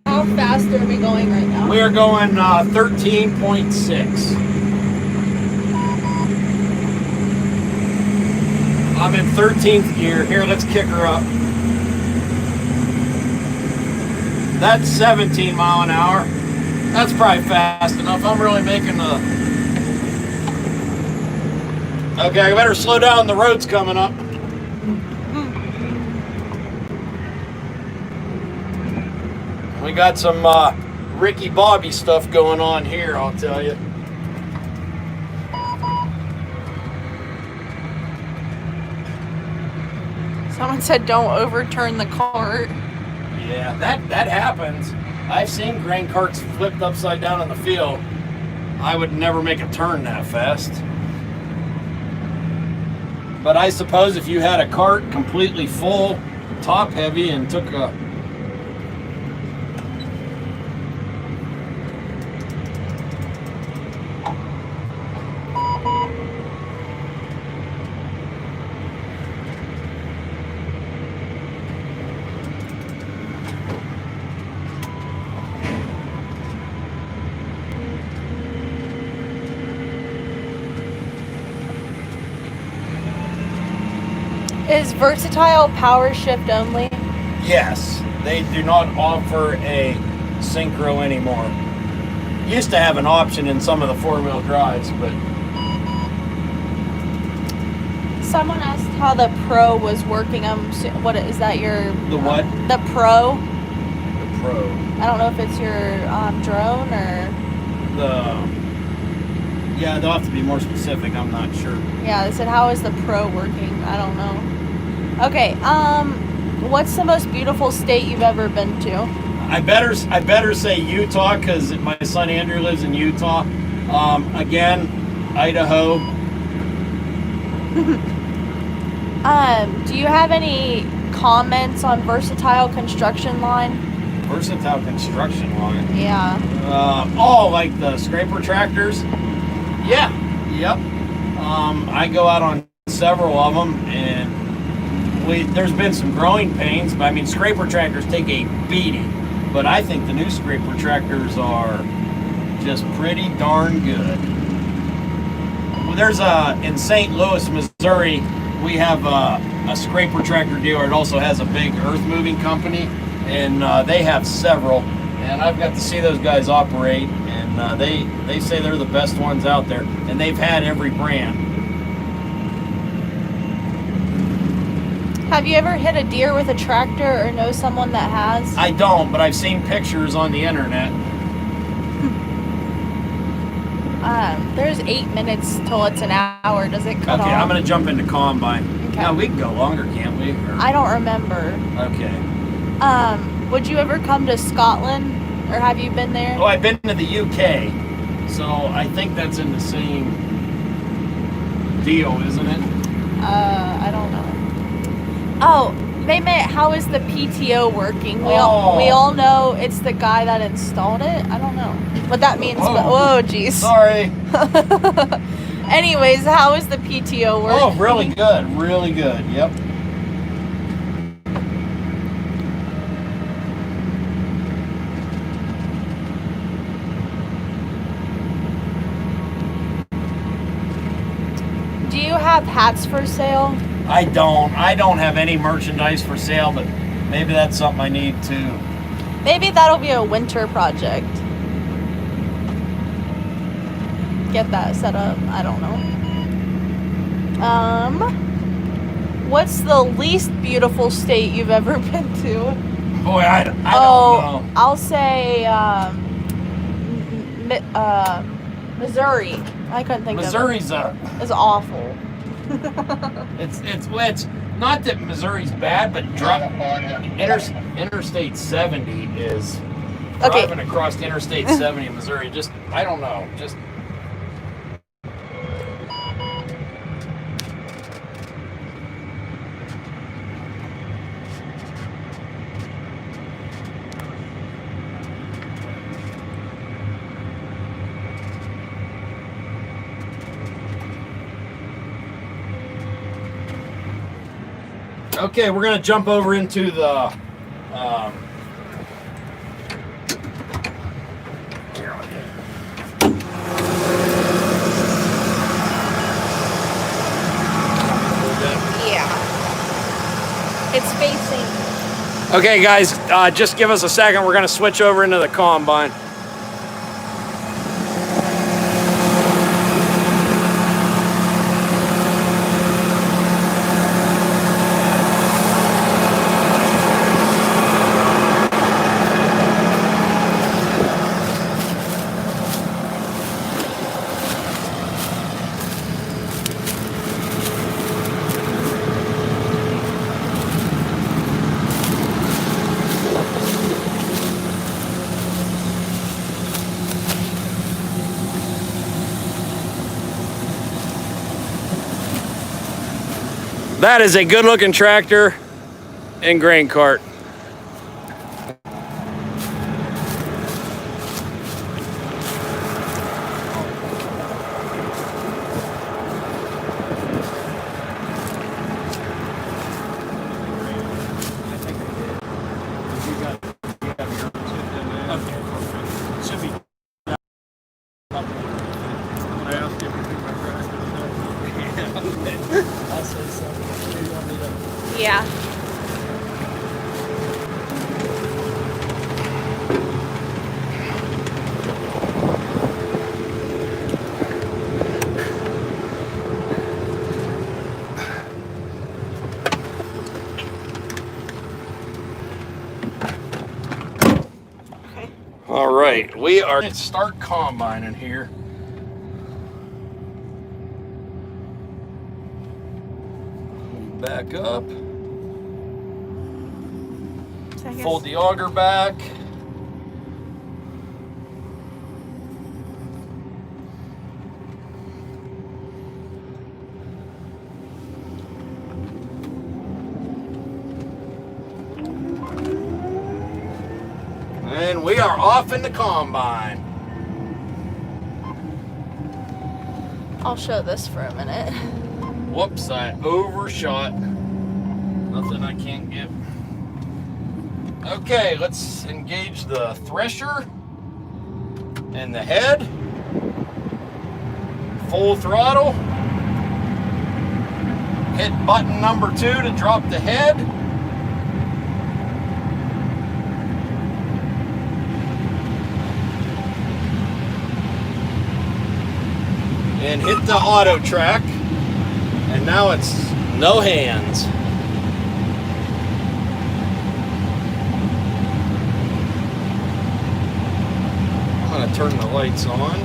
S3: How fast are we going right now?
S2: We are going 13.6. I'm in 13th gear. Here, let's kick her up. That's 17 mile an hour. That's probably fast enough. I'm really making the... Okay, I better slow down. The road's coming up. We got some Ricky Bobby stuff going on here, I'll tell you.
S1: Someone said don't overturn the cart.
S2: Yeah, that happens. I've seen grain carts flipped upside down in the field. I would never make a turn that fast. But I suppose if you had a cart completely full, top heavy, and took a...
S3: Is Versatile power shift only?
S2: Yes, they do not offer a synchro anymore. Used to have an option in some of the four-wheel drives, but
S3: Someone asked how the Pro was working. What is that? Your
S2: the what?
S3: The Pro.
S2: The Pro.
S3: I don't know if it's your drone or.
S2: Yeah, they'll have to be more specific. I'm not sure.
S3: Yeah, they said how is the Pro working? I don't know. Okay. What's the most beautiful state you've ever been to?
S2: I better say Utah because my son Andrew lives in Utah. Again, Idaho.
S3: Do you have any comments on Versatile Construction Line?
S2: Versatile Construction Line.
S3: Yeah.
S2: Like the scraper tractors. Yeah. Yep. I go out on several of them, and there's been some growing pains. But I mean, scraper tractors take a beating. But I think the new scraper tractors are just pretty darn good. Well, there's in St. Louis, Missouri, we have a scraper tractor dealer. It also has a big earth moving company, and they have several. And I've got to see those guys operate, and they say they're the best ones out there, and they've had every brand.
S3: Have you ever hit a deer with a tractor or know someone that has?
S2: I don't, but I've seen pictures on the internet.
S3: There's 8 minutes till it's an hour. Does it cut off?
S2: Okay, I'm going to jump into combine.
S3: Okay.
S2: Now, we can go longer, can't we? Or-
S3: I don't remember.
S2: Okay.
S3: Would you ever come to Scotland, or have you been there?
S2: Oh, I've been to the UK, so I think that's in the same deal, isn't it?
S3: I don't know. Oh, they meant how is the PTO working? We all know it's the guy that installed it. I don't know what that means.
S2: Oh.
S3: But whoa, geez.
S2: Sorry.
S3: Anyways, how is the PTO working?
S2: Oh, really good. Really good. Yep.
S3: Do you have hats for sale?
S2: I don't have any merchandise for sale, but maybe that's something I need to.
S3: Maybe that'll be a winter project. Get that set up. I don't know. What's the least beautiful state you've ever been to?
S2: Boy, I don't know.
S3: I'll say Missouri. I couldn't think
S2: Missouri's
S3: of it. It's awful.
S2: it's not that Missouri's bad, but Interstate 70 is driving across Interstate 70 in Missouri. Just I don't know. Just okay, we're gonna jump over into the
S3: Yeah. It's facing.
S2: Okay, guys, just give us a second. We're gonna switch over into the combine. That is a good looking tractor and grain cart.
S3: Yeah.
S2: All right, we are at start combining here. Back up.
S3: So I guess-
S2: Fold the auger back. And we are off in the combine.
S3: I'll show this for a minute.
S2: Whoops, I overshot. Nothing I can't get. Okay, let's engage the thresher and the head. Full throttle. Hit button number 2 to drop the head. And hit the auto track. And now it's no hands. I'm gonna turn the lights on.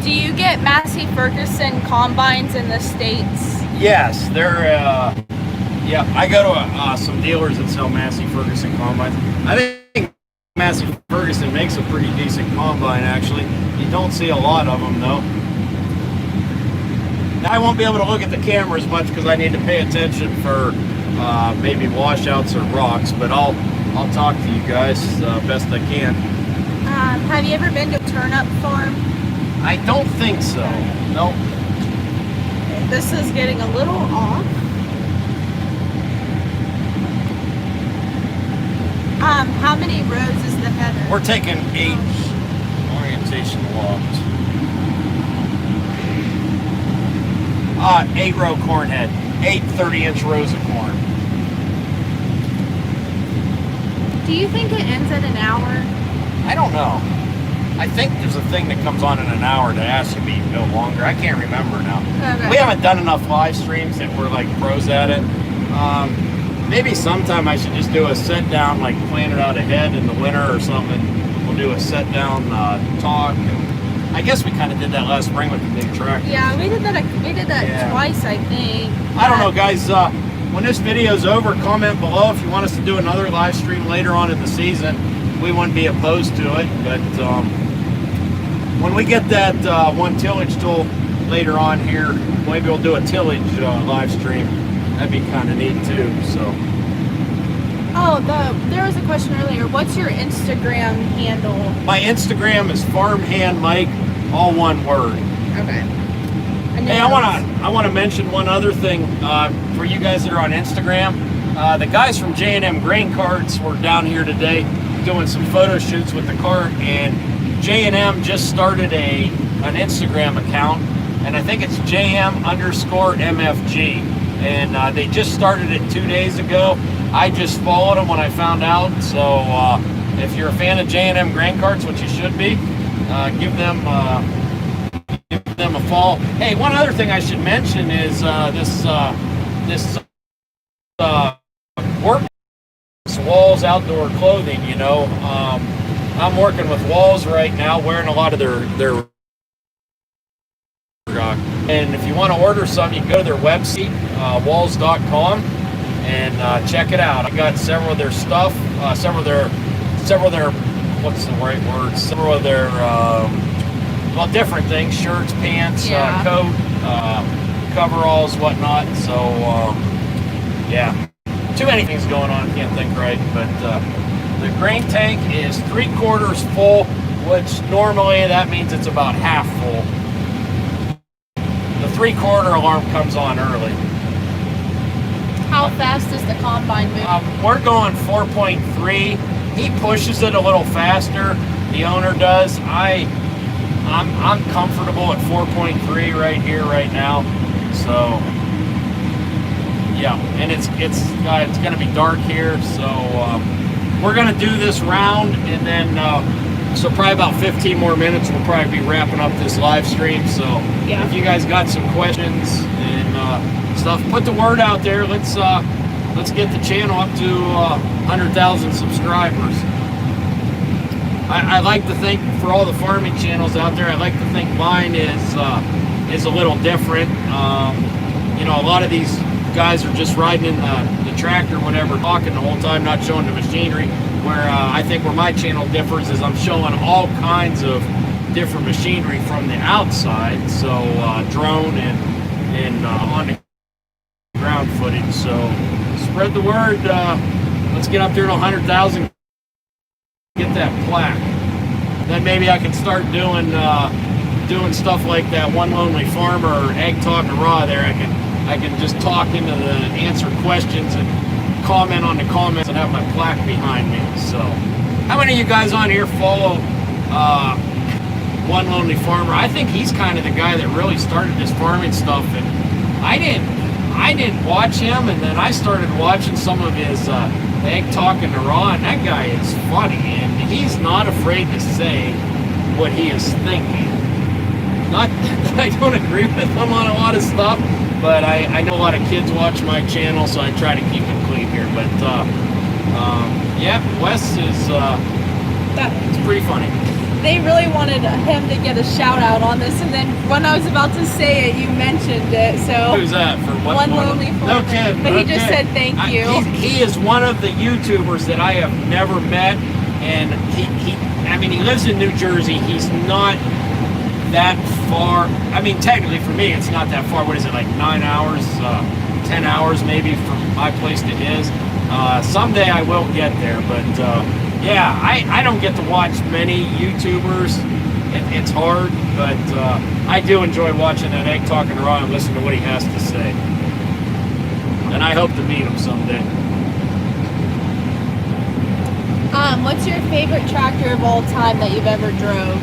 S3: Do you get Massey Ferguson combines in the States?
S2: Yes, they're, yeah, I go to some dealers that sell Massey Ferguson combines. I think Massey Ferguson makes a pretty decent combine, actually. You don't see a lot of them, though. Now, I won't be able to look at the camera as much because I need to pay attention for maybe washouts or rocks, but I'll talk to you guys best I can.
S3: Have you ever been to a turnip farm?
S2: I don't think so. Nope.
S3: This is getting a little off. How many rows is the header?
S2: We're taking 8 orientation logs. 8-row corn head. 8 30-inch rows of corn.
S3: Do you think it ends at an hour?
S2: I don't know. I think there's a thing that comes on in an hour to ask you to go longer. I can't remember now.
S3: Okay.
S2: We haven't done enough live streams that we're like pros at it. Maybe sometime I should just do a set down, like plan it out ahead in the winter or something. We'll do a set down talk. And I guess we kind of did that last spring with the big tractor.
S3: Yeah, we did that.
S2: Yeah.
S3: Twice, I think.
S2: I don't know, guys. When this video's over, comment below if you want us to do another live stream later on in the season. We wouldn't be opposed to it, but when we get that one tillage tool later on here, maybe we'll do a tillage live stream. That'd be kind of neat too. So.
S3: Oh, there was a question earlier. What's your Instagram handle?
S2: My Instagram is Farmhand Mike, all one word.
S3: Okay.
S2: Hey, I want to mention one other thing for you guys that are on Instagram. The guys from J&M Grain Carts were down here today doing some photo shoots with the cart, and J&M just started an Instagram account, and I think it's JM_MFG, and they just started it 2 days ago. I just followed them when I found out, so if you're a fan of J&M Grain Carts, which you should be, give them a follow. Hey, one other thing I should mention is this work Walls outdoor clothing. You know, I'm working with Walls right now, wearing a lot of their and if you want to order some, you can go to their website, walls.com, and check it out. I got several of their stuff, several of their what's the right word? Several of their well, different things: shirts, pants, coat, coveralls, whatnot. So yeah, too many things going on. Can't think right, but the grain tank is 3/4 full, which normally that means it's about half full. The 3/4 alarm comes on early.
S3: How fast is the combine moving?
S2: We're going 4.3. he pushes it a little faster. The owner does. I'm comfortable at 4.3 right here, right now. So yeah, and it's gonna be dark here. So we're gonna do this round, and then so probably about 15 more minutes. We'll probably be wrapping up this live stream. So
S1: Yeah.
S2: if you guys got some questions and stuff, put the word out there. Let's get the channel up to 100,000 subscribers. I like to think, for all the farming channels out there, I like to think mine is a little different. You know, a lot of these guys are just riding in the tractor, whatever, talking the whole time, not showing the machinery. Where I think where my channel differs is I'm showing all kinds of different machinery from the outside. So drone and on the ground footage. So spread the word. Let's get up there to 100,000. Get that plaque. Then maybe I can start doing stuff like that One Lonely Farmer or Egg Talk and Raw. There, I can just talk into the answer questions and comment on the comments and have my plaque behind me. So, how many of you guys on here follow One Lonely Farmer? I think he's kind of the guy that really started this farming stuff, and I didn't watch him, and then I started watching some of his Egg Talk and Raw, and that guy is funny, and he's not afraid to say what he is thinking. Not that I don't agree with him on a lot of stuff, but I know a lot of kids watch my channel, so I try to keep it clean here. But yeah, Wes is it's pretty funny.
S1: They really wanted him to get a shout out on this, and then when I was about to say it, you mentioned it. So
S2: who's that? For what?
S1: One Lonely Farmer.
S2: No kidding.
S1: But he just said thank you.
S2: He is one of the YouTubers that I have never met, and I mean, he lives in New Jersey. He's not that far. I mean, technically for me, it's not that far. What is it, like 9 hours, 10 hours maybe from my place to his? Someday I will get there, but yeah, I don't get to watch many YouTubers. It's hard, but I do enjoy watching that Egg Talk and Raw and listening to what he has to say. And I hope to meet him someday.
S1: What's your favorite tractor of all time that you've ever drove?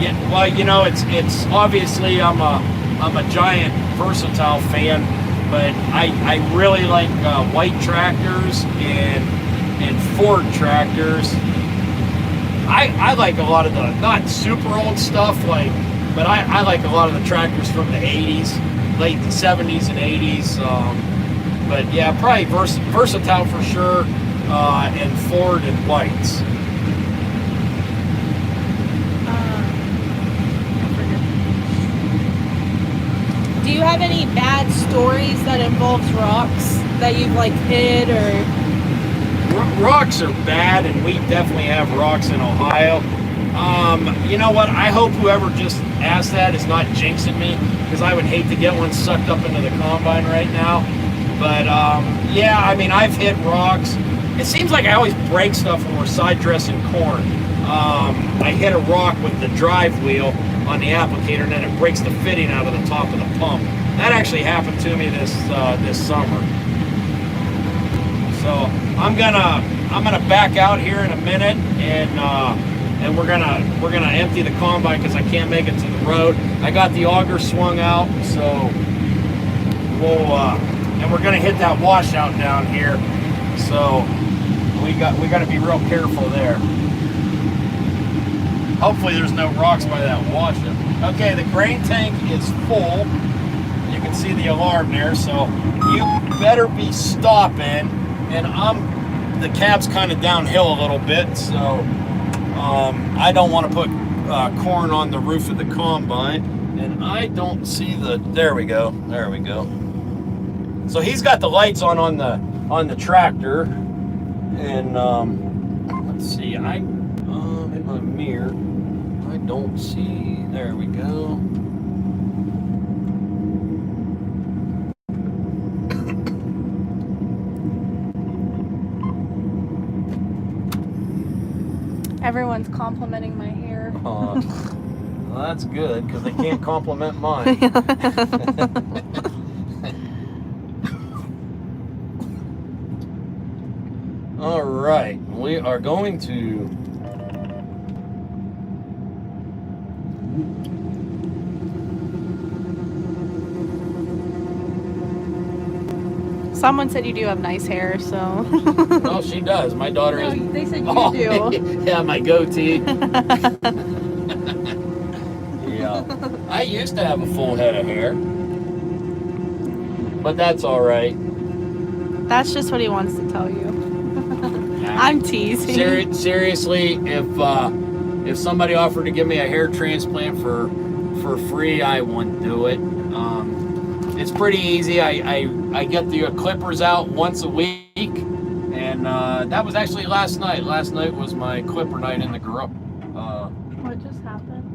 S2: Yeah, well, you know, it's obviously I'm a giant Versatile fan, but I really like white tractors and Ford tractors. I like a lot of the not super old stuff, but I like a lot of the tractors from the 80s, late 70s and 80s. But yeah, probably Versatile for sure, and Ford and whites.
S1: Do you have any bad stories that involves rocks that you've like hit or?
S2: Rocks are bad, and we definitely have rocks in Ohio. You know what? I hope whoever just asked that is not jinxing me, because I would hate to get one sucked up into the combine right now. But yeah, I mean, I've hit rocks. It seems like I always break stuff when we're side dressing corn. I hit a rock with the drive wheel on the applicator, and then it breaks the fitting out of the top of the pump. That actually happened to me this summer. So I'm gonna back out here in a minute, and we're gonna empty the combine because I can't make it to the road. I got the auger swung out, so and we're gonna hit that washout down here. So we gotta be real careful there. Hopefully there's no rocks by that washout. Okay, the grain tank is full. You can see the alarm there, so you better be stopping. And the cab's kind of downhill a little bit, so I don't want to put corn on the roof of the combine. And I don't see there we go. So he's got the lights on the tractor, and let's see, in my mirror, I don't see. There we go.
S1: Everyone's complimenting my hair.
S2: Well, that's good, because they can't compliment mine. All right, we are going to.
S1: Someone said you do have nice hair, so.
S2: Oh, she does. My daughter
S1: No,
S2: is.
S1: they said you
S2: Oh,
S1: do.
S2: yeah, my goatee. Yeah, I used to have a full head of hair, but that's all right.
S1: That's just what he wants to tell you. I'm teasing.
S2: Seriously, if somebody offered to give me a hair transplant for free, I wouldn't do it. It's pretty easy. I get the clippers out once a week, and that was actually last night. Last night was my clipper night in the garage.
S1: What just happened?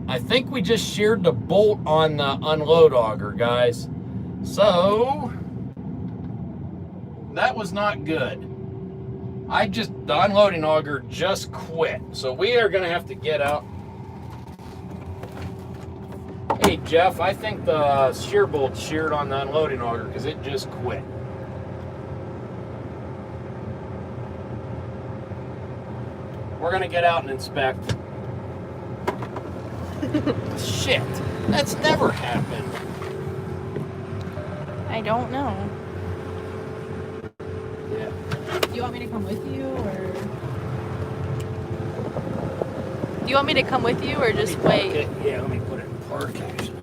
S2: I think we just sheared the bolt on the unload auger, guys. So that was not good. The unloading auger just quit. So we are gonna have to get out. Hey Jeff, I think the shear bolt sheared on the unloading auger because it just quit. We're gonna get out and inspect. Shit, that's never happened.
S1: I don't know.
S2: Yeah.
S1: Do you want me to come with you, or? Do you want me to come with you, or just wait?
S2: Okay, yeah, let me put it in park actually.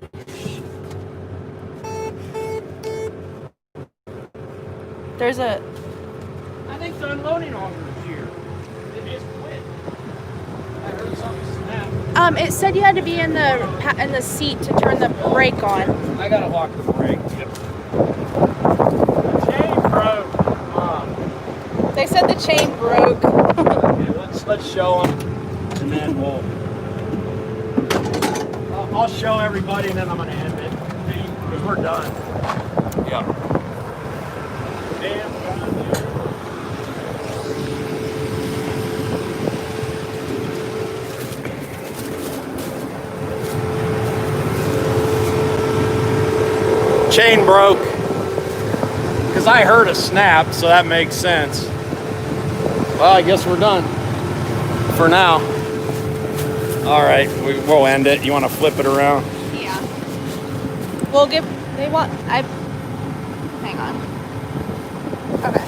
S1: There's a.
S2: I think the unloading auger is here. It just quit. I heard something snap.
S1: It said you had to be in the seat to turn the brake on.
S2: I gotta lock the brake. Yep. Chain broke.
S1: They said the chain broke.
S2: Okay, let's show them, and then I'll show everybody, and then I'm gonna end it because we're done. Yeah. Damn. Chain broke because I heard a snap, so that makes sense. Well, I guess we're done for now. All right, we'll end it. You want to flip it around?
S1: Yeah. Hang on. Okay.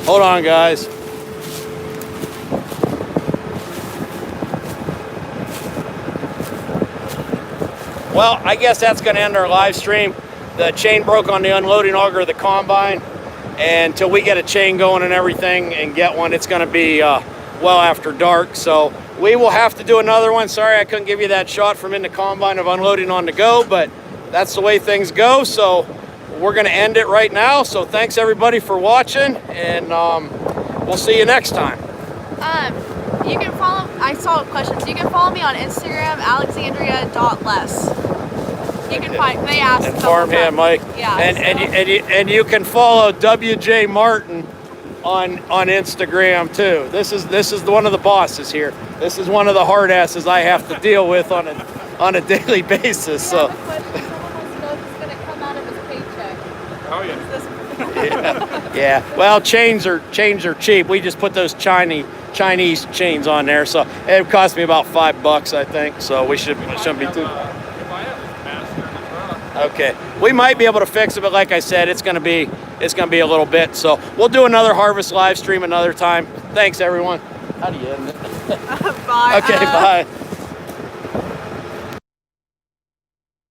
S2: Hold on, guys. Well, I guess that's going to end our live stream. The chain broke on the unloading auger of the combine, and until we get a chain going and everything and get one, it's going to be well after dark. So we will have to do another one. Sorry I couldn't give you that shot from in the combine of unloading on the go, but that's the way things go. So we're going to end it right now. So thanks everybody for watching, and we'll see you next time.
S1: You can follow. I saw questions. You can follow me on Instagram, alexandria.less. You can find. They asked.
S2: And Farmhand Mike.
S1: Yeah.
S2: And you can follow WJ Martin on Instagram too. This is one of the bosses here. This is one of the hard asses I have to deal with on a daily basis. So.
S1: Someone wants to know if it's going to come out of his paycheck.
S2: Oh yeah. Yeah. Well, chains are cheap. We just put those Chinese chains on there, so it cost me about $5, I think. So it shouldn't be too. Okay, we might be able to fix it, but like I said, it's gonna be a little bit. So we'll do another harvest live stream another time. Thanks, everyone. How do you end it?
S1: Bye.
S2: Okay, bye.